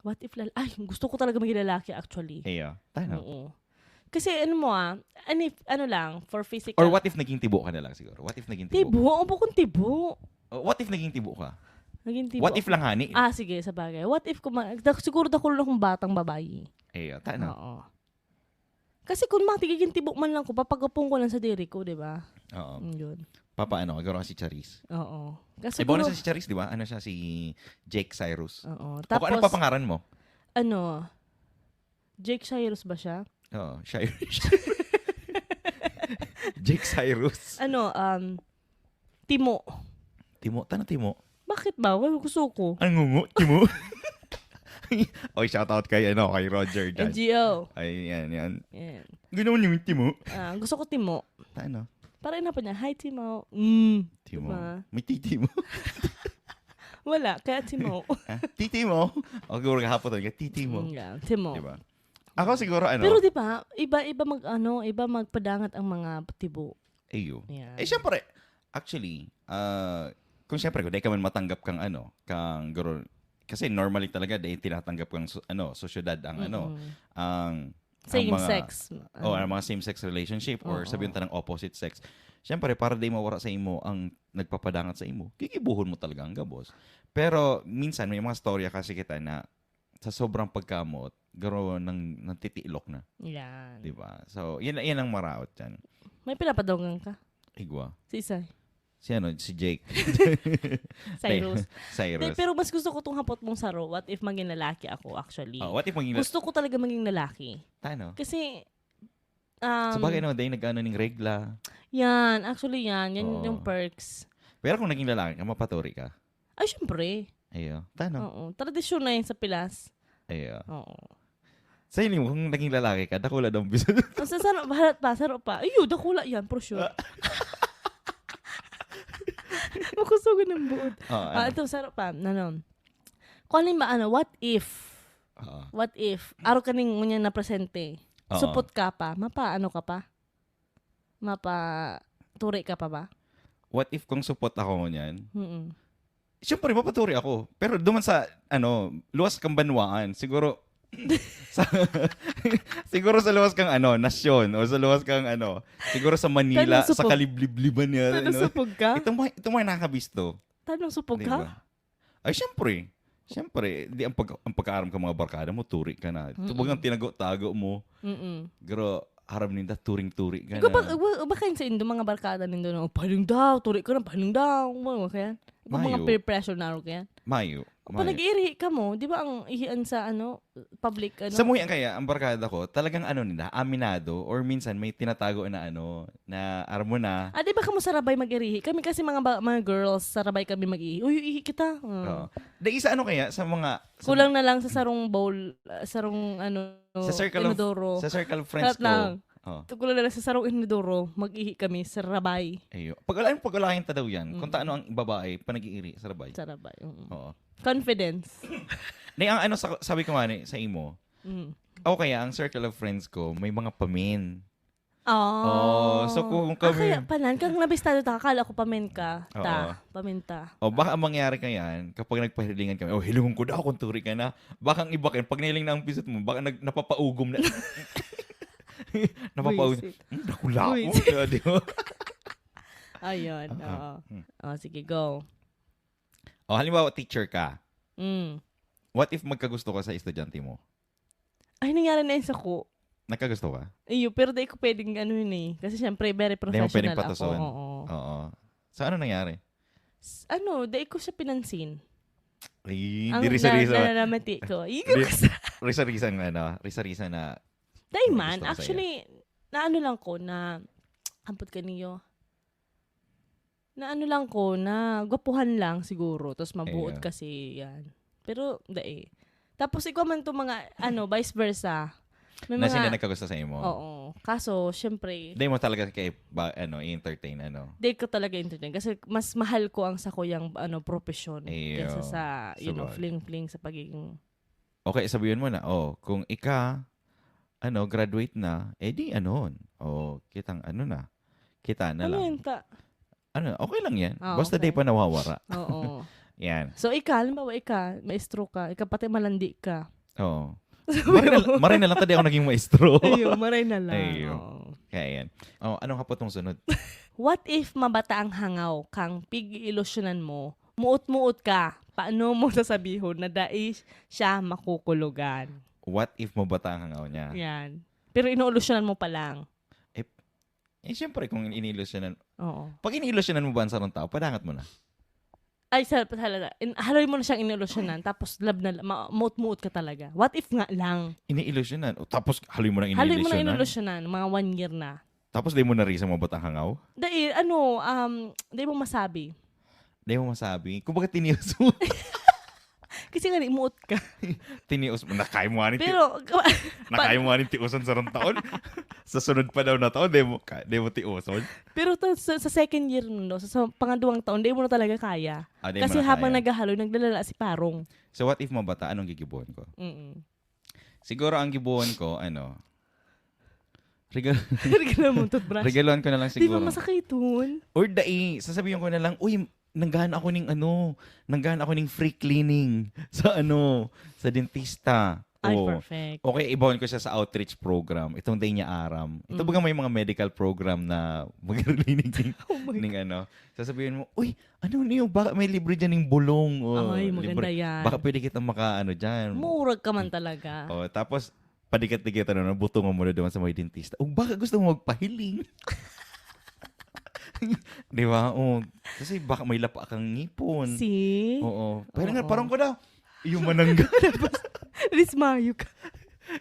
Speaker 2: What if Ay, gusto ko talaga maging lalaki actually.
Speaker 3: Eyo. Tano.
Speaker 2: Oo. Kasi ano lang, for physical.
Speaker 3: Or what if naging tibo ka na lang siguro? What if naging tibo?
Speaker 2: Tibo? Ang bukong tibo.
Speaker 3: What if naging tibo ka?
Speaker 2: Naging tibo.
Speaker 3: What if lang hani?
Speaker 2: Sige, sa bagay. What if siguro dako lang akong batang babae.
Speaker 3: Eyo. Tano.
Speaker 2: Oo. Kasi kung matigiging tibo man lang ko, papagapong ko lang sa diri ko, di ba?
Speaker 3: Oo.
Speaker 2: Yun.
Speaker 3: Papaano? Garo ka si Charis.
Speaker 2: Oo. Kasi
Speaker 3: Bonus si Charis, di ba? Ano siya? Si Jake Cyrus.
Speaker 2: Oo.
Speaker 3: Tapos, ano papangaran mo?
Speaker 2: Jake Cyrus ba siya?
Speaker 3: Oo. Jake Cyrus.
Speaker 2: Timo.
Speaker 3: Timo? Tano Timo?
Speaker 2: Bakit ba? Gusto ko.
Speaker 3: Ang ngungo? Timo? Oy, shoutout kay Roger dyan.
Speaker 2: NGO.
Speaker 3: Ay, yan.
Speaker 2: Yan.
Speaker 3: Ganoon yung Timo?
Speaker 2: Gusto ko Timo.
Speaker 3: Tano?
Speaker 2: Para ina pa niya, hi Timo.
Speaker 3: Timo.
Speaker 2: Diba?
Speaker 3: May titi mo.
Speaker 2: Wala, kaya Timo.
Speaker 3: Titi mo? O, siguro kahapon talaga, titi mo.
Speaker 2: Yeah, Timo.
Speaker 3: Diba? Ako siguro,
Speaker 2: Pero di ba, iba magpadangat ang mga tibo.
Speaker 3: Ayo.
Speaker 2: Yeah.
Speaker 3: Syempre, actually, kung syempre, kung di ka man matanggap kang kang guro, kasi normally talaga dahil tinatanggap kang sosyedad ang ang
Speaker 2: Same
Speaker 3: mga,
Speaker 2: sex.
Speaker 3: ang mga same-sex relationship or sabihin ta ng opposite sex. Syempre, para di mawara sa imo ang nagpapadangat sa imo, kikibuhon mo talaga ang gabos. Pero minsan may mga storya kasi kita na sa sobrang pagkamot, garo ng titiilok na.
Speaker 2: Yan.
Speaker 3: Diba? So, yan ang maraot dyan.
Speaker 2: May pinapadongan ka?
Speaker 3: Igwa.
Speaker 2: Si Isay.
Speaker 3: Si Jake.
Speaker 2: Cyrus.
Speaker 3: Cyrus.
Speaker 2: Pero mas gusto ko tong hapot mong saro. What if maging lalaki ako actually?
Speaker 3: What if maging
Speaker 2: Gusto ko talaga maging lalaki.
Speaker 3: Tano?
Speaker 2: Kasi,
Speaker 3: Sa bagay naman, dahil nag-ano ng regla.
Speaker 2: yan. Actually yan. Yan yung perks.
Speaker 3: Pero kung naging lalaki ka, mapaturi ka.
Speaker 2: Ay, syempre.
Speaker 3: Ayo. Tano?
Speaker 2: Oo. Tradisyon na yun sa Pilas.
Speaker 3: Ayo.
Speaker 2: Oo.
Speaker 3: Sa inyo, kung naging lalaki ka, dakula daw bisod.
Speaker 2: Sa saro, bahalat pa, saro pa. Ayun, dakula yan, for sure. Makusugan ng buod. Ito, saro pa. Kung alin ba, what if, araw ka ning ngunyan na presente, supot ka pa, turi ka pa ba?
Speaker 3: What if kung support ako ngunyan?
Speaker 2: Mm-mm.
Speaker 3: Siyempre, mapaturi ako. Pero duman sa, luwas kang banwaan, siguro, siguro sa luwas kang nasyon o sa luwas kang siguro sa Manila sa kaliblibliban niya
Speaker 2: Tanong supog ka?
Speaker 3: ito mo nakakabisto.
Speaker 2: Tanong supog
Speaker 3: Diba?
Speaker 2: ka?
Speaker 3: Ay syempre di ang pagkaaram ka mga barkada mo turi ka na tubagang tinago-tago mo pero haram ninda turing-turi ka na.
Speaker 2: Ba kayo sa indo mga barkada nindo na paling daw turi ka na paling daw mga kaya mga peer pressure na ro kaya
Speaker 3: Mayo.
Speaker 2: Pag nag-iri ka mo, di ba ang ihian sa public
Speaker 3: Sa muyan kaya, ang barkada ko, talagang nila, aminado, or minsan may tinatago na na armo na.
Speaker 2: Di ba kamo sarabay mag-irihi? Kami kasi mga girls, sarabay kami mag-ihi. Uy, ihi kita.
Speaker 3: Dahil sa kaya, sa mga...
Speaker 2: Kulang na lang sa sarong bowl, sarong
Speaker 3: sa circle
Speaker 2: inodoro.
Speaker 3: Sa circle of friends ko.
Speaker 2: Lang. Kulang na lang sa sarong inodoro, mag-ihi kami, sarabay.
Speaker 3: Ayo. Pag-alahin ta daw yan, kung taano ang babae, panag-iiri, sarabay.
Speaker 2: Sarabay.
Speaker 3: Oo.
Speaker 2: Confidence.
Speaker 3: Ang sabi ko nga sa imo, ako kaya, ang circle of friends ko, may mga pamin. So kung kami...
Speaker 2: kaya panan, kang nabistado ta, akala ko pamin ka. Paminta.
Speaker 3: Baka ang mangyari ka yan, kapag nagpahilingan kami, hilingon ko daw kung turi ka na, baka ang iba kayo, pag niling na ang pisot mo, baka napapaugom na. Napapaugom. Nakula ko. Di ba?
Speaker 2: Ayun. Sige, go.
Speaker 3: Halimbawa, teacher ka.
Speaker 2: Mm.
Speaker 3: What if magkagusto ka sa estudyante mo?
Speaker 2: Ay, nangyari na yun sa ko.
Speaker 3: Nagkagusto ka?
Speaker 2: Pero di ko pwedeng yun eh. Kasi syempre, very professional
Speaker 3: ako. Hindi mo pwedeng patuson?
Speaker 2: Oo.
Speaker 3: So, ano nangyari?
Speaker 2: Di ko siya pinansin.
Speaker 3: Ay,
Speaker 2: ang
Speaker 3: di risa-risa.
Speaker 2: Nalamati ko.
Speaker 3: Risa-risa na.
Speaker 2: Daiman, actually, lang ko na, ampot ka niyo. Lang ko, na gwapuhan lang siguro. Tapos mabuot kasi yan. Pero, Tapos ikaw man to mga, vice versa. May
Speaker 3: na sila nagkagusto sa imo?
Speaker 2: Oo. Kaso, syempre,
Speaker 3: di mo talaga i-entertain,
Speaker 2: Di ko talaga entertain. Kasi mas mahal ko ang sakuyang, profesyon. Kaysa sa, fling-fling sa pagiging...
Speaker 3: Okay, sabihin mo na, kung graduate na, di kitang na. Kita na lang. Okay lang yan. Basta
Speaker 2: okay.
Speaker 3: di pa nawawara.
Speaker 2: Oo.
Speaker 3: Yan.
Speaker 2: So, halimbawa, maestro ka, pati malandi ka.
Speaker 3: Oo. Maray na lang tadi ako naging maestro.
Speaker 2: Ayun, maray na lang.
Speaker 3: Ayun. Kaya yan. Anong hapot mong sunod?
Speaker 2: What if mabata ang hangaw kang pig-ilusyonan mo, muot-muot ka, paano mo sasabihon na dais siya makukulugan?
Speaker 3: What if mabata ang hangaw niya?
Speaker 2: Yan. Pero inuulusyonan mo pa lang.
Speaker 3: Siyempre, kung inilusyonan.
Speaker 2: Oo.
Speaker 3: Pag inilusyonan mo ba ang sarong tao, padangat mo na.
Speaker 2: Ay, haloy mo na siyang inilusyonan, tapos muot-muot ka talaga. What if nga lang?
Speaker 3: Inilusyonan. Tapos haloy mo na inilusyonan.
Speaker 2: Haloy mo na inilusyonan, mga 1 year na.
Speaker 3: Tapos di mo na risa mabata ang hangaw?
Speaker 2: Di mo masabi.
Speaker 3: Di mo masabi? Kung bakit tinius mo?
Speaker 2: Kasi nga, imuot ka.
Speaker 3: Tinius mo. Nakaya mo nga
Speaker 2: Pero,
Speaker 3: nakaya mo nga tiuson sa rong taon. Sa sunod pa daw na taon, di mo tiuson.
Speaker 2: Pero sa second year, sa pangadawang taon, di mo na talaga kaya. Kasi habang naghahaloy, naglalala si Parong.
Speaker 3: So what if mabata, anong gigibuhan ko? Siguro ang gibuhan ko,
Speaker 2: Regaluhan mo toothbrush.
Speaker 3: Regaluhan ko na lang siguro.
Speaker 2: Di ba masakit yun?
Speaker 3: Or sasabihin ko na lang, uy, nanggahan ako ning free cleaning sa dentista.
Speaker 2: Ay,
Speaker 3: Oo.
Speaker 2: perfect.
Speaker 3: Okay, ibawin ko siya sa outreach program. Itong day niya aram. Ito baga may mga medical program na mag-cleaning sasabihin mo, uy, niyo, baka may libre dyan ng bulong.
Speaker 2: Ay, maganda yan.
Speaker 3: Baka pwede kitang dyan.
Speaker 2: Murag ka man talaga.
Speaker 3: Tapos, padikat-dikitan butungan mo na doon sa mga dentista. Baka gusto mo magpahiling. Di ba? Kasi baka may lapa kang ngipon.
Speaker 2: See?
Speaker 3: Oo. Pero nga, parang ko daw, iumananggad.
Speaker 2: Rismayo ka.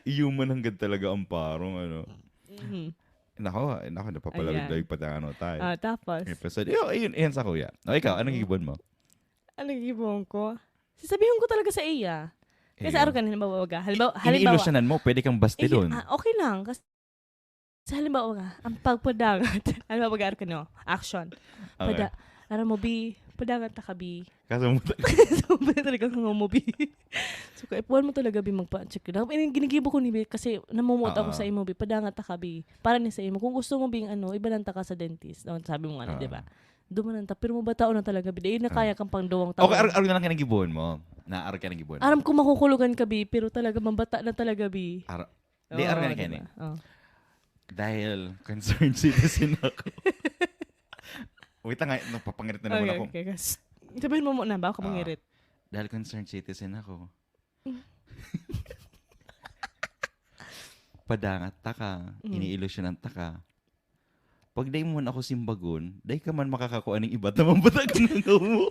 Speaker 3: Iumananggad talaga ang parang,
Speaker 2: Mm-hmm.
Speaker 3: Nako, napapalagdag pa tayo.
Speaker 2: Tapos?
Speaker 3: Episode. Ayun sa kuya. Ikaw, anong gigibon mo?
Speaker 2: Anong gigibon ko? Sasabihin ko talaga sa iya. Kasi araw ka na, halimbawa.
Speaker 3: Ini-illusionan mo, pwede kang basti doon.
Speaker 2: Okay lang. Kasi halimbawa ang pagpadangat. Halimbawa, pag-araw ka no, action.
Speaker 3: Okay.
Speaker 2: Aram mo, bi, padangat ta ka, bi.
Speaker 3: Kaso mo
Speaker 2: So, talaga kang mo, bi. So, kaipuan mo talaga, bi, magpa-check. Ginigibo ko ni bi, kasi namumot ako sa imo, bi, padangat ta ka, bi. Para ni sa imo. Kung gusto mo, bi, ibalanta ka sa dentist. Sabi mo di ba? Dumananta. Pero mo ba tao na talaga, bi? Na kaya kang pang duwang tao.
Speaker 3: Okay, araw na lang kinagibon mo. Araw ka nagibon.
Speaker 2: Aram ko makukulugan ka, bi, pero talaga, mabata na talaga, bi.
Speaker 3: Araw na kini.
Speaker 2: Oh.
Speaker 3: Dahil concerned citizen ako. Wait nga, napapangirit na naman ako.
Speaker 2: Okay. Sabihin mo muna, baka mangirit.
Speaker 3: Dahil concerned citizen ako. Padangat ta ka, ini-illusionan ta ka. Pag day mo man ako simbagon, day ka man makakakuha ng iba't naman batag ng mo.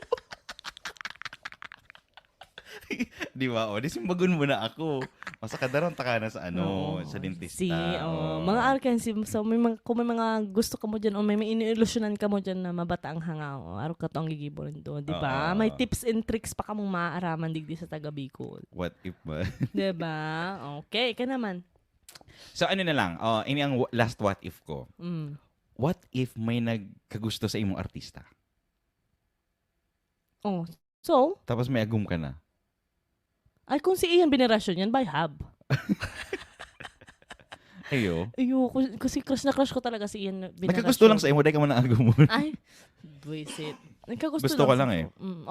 Speaker 3: Di ba? Di simbagon mo na ako. Masa kadaron ta ka na sa sa dentista.
Speaker 2: Mga arkansi, so kung may mga gusto ka mo dyan o may ini-illusionan ka mo dyan na mabata ang hangaw, araw ka to ang gigibon doon, di ba? May tips and tricks pa ka mong maaaraman digdi sa taga Bicol.
Speaker 3: What if ba?
Speaker 2: Di ba? Okay, ka naman.
Speaker 3: So ano na lang, ini ang last what if ko. What if may nagkagusto sa imong artista?
Speaker 2: So?
Speaker 3: Tapos may agum ka na.
Speaker 2: Ay, kung si Ian Venerasyon yan, by hub.
Speaker 3: Ayo,
Speaker 2: kasi crush na crush ko talaga si Ian Venerasyon.
Speaker 3: nagkagusto lang sa imo, day ka man ang agum mo.
Speaker 2: Ay, buisit.
Speaker 3: Gusto ko lang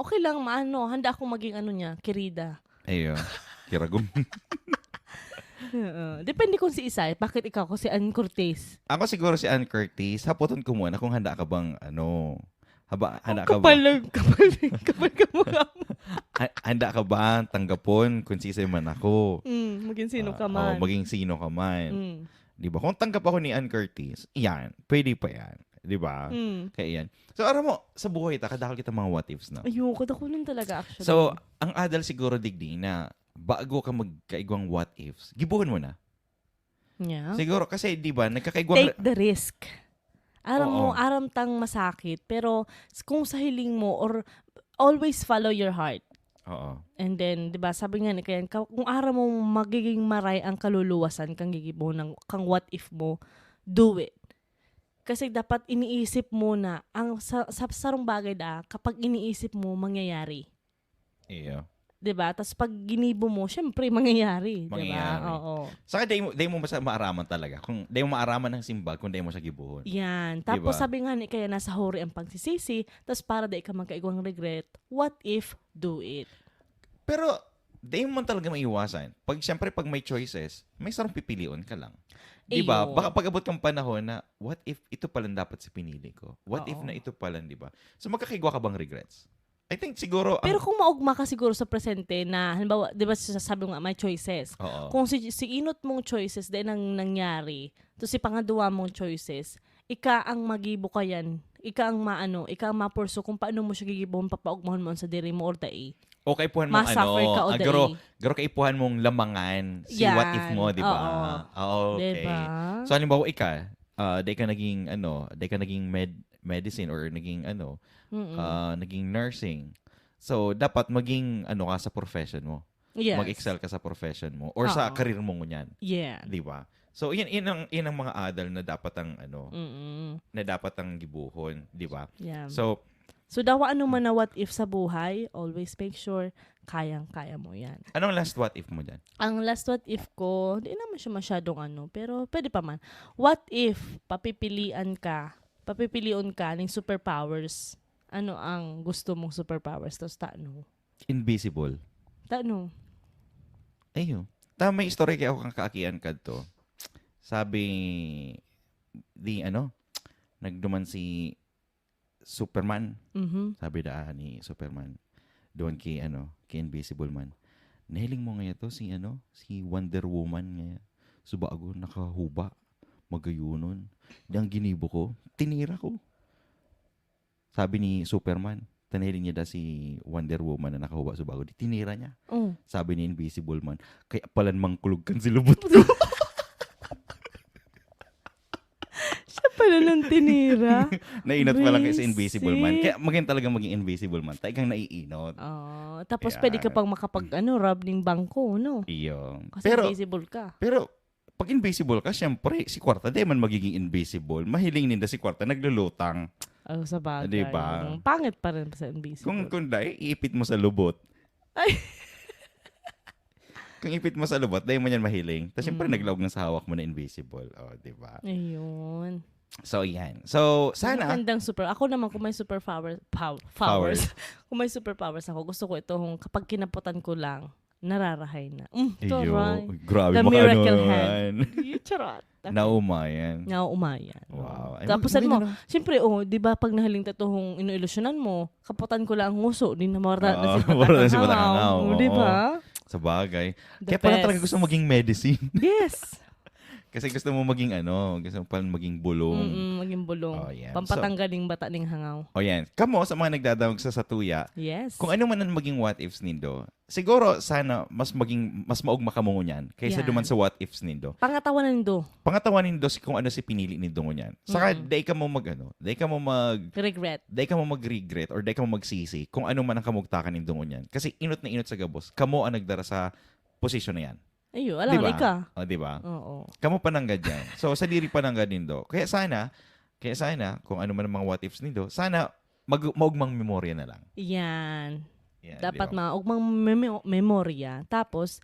Speaker 2: Okay lang, handa akong maging niya, kirida.
Speaker 3: Ayo, kiragum.
Speaker 2: Depende kung si Isay. Bakit ikaw? Kung si Ann Curtis.
Speaker 3: Ako siguro si Ann Curtis, hapoton ko muna kung handa ka bang handa ka ba?
Speaker 2: Kapal ka mukha mo.
Speaker 3: Handa ka ba tanggapon kung sisay man ako?
Speaker 2: Maging sino ka man.
Speaker 3: Maging sino ka man. Di ba? Kung tanggap ako ni Ann Curtis, yan, pwede pa yan. Di ba? Kaya yan. So, aram mo, sa buhay kadakal kita mga what ifs na.
Speaker 2: Ayoko, dakunin talaga actually.
Speaker 3: So, ang adal siguro digdi na bago ka magkaigwang what ifs, gibuhan mo na.
Speaker 2: Yeah.
Speaker 3: Siguro, kasi di ba, nagkakaigwang...
Speaker 2: Take the risk. Aram tang masakit, pero kung sa hiling mo or always follow your heart.
Speaker 3: Oo.
Speaker 2: And then, 'di ba, sabi nga ni Kayan, kung aram mo magiging maray ang kaluluwasan kang gigibo ng kang what if mo, do it. Kasi dapat iniisip mo na ang sa sarong bagay kapag iniisip mo mangyayari.
Speaker 3: Iyo.
Speaker 2: 'Di ba? Tapos pag ginibo mo, syempre mangyayari, 'di ba? Oo.
Speaker 3: Saka day mo maaraman talaga. Kung day mo maaraman ng simbag, kung day mo siya gibuhon.
Speaker 2: Yan. Tapos
Speaker 3: diba?
Speaker 2: sabi nga ni kaya nasa huri ang pagsisisi, tapos para day ka magkaigwang regret, what if do it?
Speaker 3: Pero day mo man talaga maiwasan. Pag may choices, may sarong pipiliun ka lang. Di ba? Baka pag-abot kang panahon na what if ito pala dapat si pinili ko? What if na ito pala, di ba? So magkakaigwa ka bang regrets? I think siguro...
Speaker 2: Pero kung maugma ka siguro sa presente na, halimbawa, di ba sasabi mo nga, may choices.
Speaker 3: Oo.
Speaker 2: Kung si inot mong choices din ang nangyari, to si pangadwa mong choices, ika ang magibo ka yan. Ika ang mapurso kung paano mo siya gigibon, papaugmahon mo sa diri mo or dae.
Speaker 3: O kaipuhan mong garo kaipuhan mong lamangan si
Speaker 2: yan.
Speaker 3: What If mo, di ba? Okay.
Speaker 2: Diba?
Speaker 3: So halimbawa day ka naging medicine or naging naging nursing. So dapat maging ka sa profession mo.
Speaker 2: Yes.
Speaker 3: Mag-excel ka sa profession mo or sa career mo ngunyan.
Speaker 2: Yeah.
Speaker 3: Di ba? So yan ang mga adal na dapat ang na dapat ang gibuhon, di ba?
Speaker 2: Yeah.
Speaker 3: So
Speaker 2: dawa man na what if sa buhay, always make sure kayang-kaya mo yan.
Speaker 3: Anong last what if mo dyan?
Speaker 2: Ang last what if ko, di naman siya masyadong pero pwede pa man. What if papipilion ka ng superpowers ano ang gusto mong superpowers? Tapos tano.
Speaker 3: Invisible.
Speaker 2: Tano.
Speaker 3: Ayun. Tama may story kaya ako kang kaakian ka to. Sabi, nagduman si Superman. Sabi ni Superman. Doon kay Invisible Man. Nahiling mo nga to si Wonder Woman nga. Subago nakahuba. Magayunon. Di ang ginibo ko, tinira ko. Sabi ni Superman, tanahiling niya si Wonder Woman na nakahuba subago. Di tinira niya. Sabi ni Invisible Man, kaya palan mangkulog kan si lubot ko.
Speaker 2: Siya pala nang tinira.
Speaker 3: Nainot pa lang kasi Invisible Man. Kaya maging talagang maging Invisible Man. Tayo kang naiinot.
Speaker 2: Tapos pwede ka pang rob ng bangko, no?
Speaker 3: Iyo.
Speaker 2: Kasi invisible ka.
Speaker 3: Pero, pag invisible ka, syempre, si Kwarta, di man magiging invisible. Mahiling ninda si Kwarta, naglulutang.
Speaker 2: Sa bagay.
Speaker 3: Diba?
Speaker 2: Pangit pa rin sa invisible.
Speaker 3: Kung dahil, iipit mo sa lubot.
Speaker 2: Ay.
Speaker 3: Kung ipit mo sa lubot, dahil mo yan mahiling. Tapos syempre, naglawag na sa hawak mo na invisible. Diba?
Speaker 2: Ayun.
Speaker 3: So, yan. So, sana...
Speaker 2: Magandang Ako naman, kung may superpowers, kung may superpowers ako, gusto ko itong kapag kinaputan ko lang, nararahay na. Taray.
Speaker 3: Grabe
Speaker 2: The
Speaker 3: mo
Speaker 2: miracle hand. Charot.
Speaker 3: Naumayan.
Speaker 2: Wow. Tapos siyempre, di ba pag nahaling tatuhong inuilusyonan mo, kaputan ko lang ang nguso, di na mawala na si patangaw. Di ba?
Speaker 3: Sa bagay. Kaya pala talaga gusto maging medicine.
Speaker 2: Yes.
Speaker 3: Kasi gusto mo maging gusto mo pala maging bulong.
Speaker 2: Maging bulong. Pampatanggaling bata ning hangaw.
Speaker 3: Yan. Kamo sa mga nagdadawag sa satuya.
Speaker 2: Yes.
Speaker 3: Kung ano man ang maging what ifs nindo, siguro sana mas maugma ka mo nyan kaysa duman sa what ifs nindo.
Speaker 2: Pangatawanan nindo
Speaker 3: kung ano si pinili nindo nyan. Saka day ka mo
Speaker 2: regret.
Speaker 3: Day ka mo mag-regret or day ka mo magsisi kung ano man ang kamugtakan nindo nyan. Kasi inot na inot sa gabos, kamo ang nagdara sa posisyon na yan.
Speaker 2: Ayo, alam
Speaker 3: diba?
Speaker 2: Ka.
Speaker 3: Diba?
Speaker 2: Oo.
Speaker 3: Kamo pananggad yan. So, sa diri pananggad nindo. Kaya sana, kung ano man ang mga what ifs nindo, sana maugmang memorya na lang.
Speaker 2: Yan. Dapat maugmang memorya. Tapos,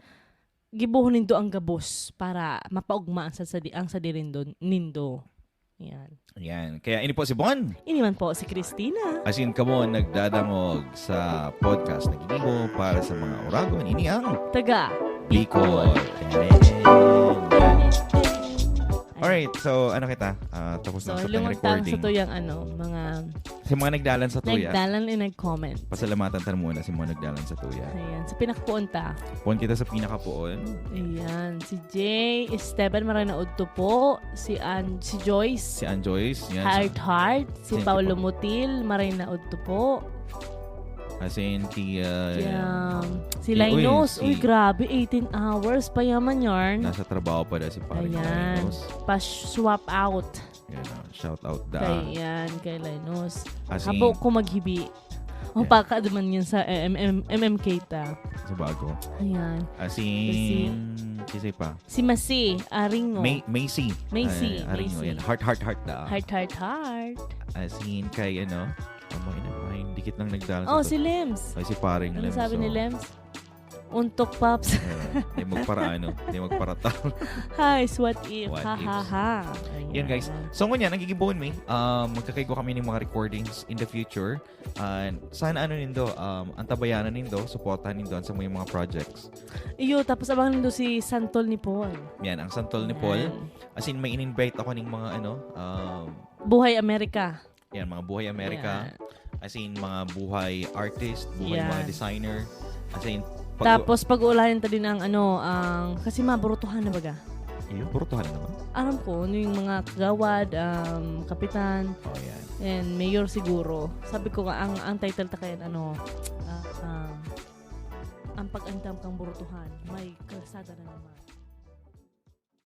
Speaker 2: gibuhon nindo ang gabos para mapaugma ang sa dirindo nindo.
Speaker 3: Yan. Kaya ini po si Bon.
Speaker 2: Ini man po si Christina.
Speaker 3: As in, kamo nagdadangog sa podcast na ginibo para sa mga Oragon. Ini ang
Speaker 2: Taga
Speaker 3: Bicol. Alright, so kita? Tapos na sa recording.
Speaker 2: So, yung mga...
Speaker 3: Sa mga nagdalan sa tuya.
Speaker 2: Nagdalan and nag-comment.
Speaker 3: Pasalamatan tayo muna sa mga nagdalan sa tuya.
Speaker 2: Ayan, sa pinakapuon ta.
Speaker 3: Puon kita sa pinakapuon.
Speaker 2: Ayan, si Jay, Esteban Maranaud to po, si Joyce.
Speaker 3: Si Ann Joyce. Yan,
Speaker 2: Heart. Si Paulo Mutil, Maranaud to po.
Speaker 3: As in,
Speaker 2: si Linus. Uy, grabe, 18 hours. Payaman yarn.
Speaker 3: Nasa trabaho pa na si paring Linus.
Speaker 2: Pa-swap out.
Speaker 3: Shout out da.
Speaker 2: Kay Linus. Habo ko maghibi. Paka naman yan sa MMK ta.
Speaker 3: Sa bago.
Speaker 2: Ayan.
Speaker 3: As in, kisay pa.
Speaker 2: Si Masi, Aringo.
Speaker 3: Macy. Aringo, yan. Heart da.
Speaker 2: Heart.
Speaker 3: As in, kay dikit lang nagdalan.
Speaker 2: Si Lems.
Speaker 3: Ay, si paring Lems.
Speaker 2: Ano sabi ni Lems? Untok, Pops.
Speaker 3: Hindi magparata.
Speaker 2: Hi, what if? Ha.
Speaker 3: Yan, guys. So, ngunyan, nagigibuhon may. Magkakaigo kami ng mga recordings in the future. Sana nindo, antabayanan nindo, supportahan nindo sa mga projects.
Speaker 2: Tapos abangan nindo si Santol ni Paul.
Speaker 3: Yan, ang Santol ni Paul. As in, may in-invite ako ng mga
Speaker 2: Buhay Amerika.
Speaker 3: Yan, mga Buhay Amerika. As in, mga buhay artist, buhay mga designer. As in,
Speaker 2: tapos pag-uulayan ta din ang kasi maburutuhan na baga.
Speaker 3: Burutuhan na naman.
Speaker 2: Alam ko, yung mga kagawad, kapitan, and mayor siguro. Sabi ko nga, ang title ta kaya ang pag-andam kang burutuhan, may kalsada na naman.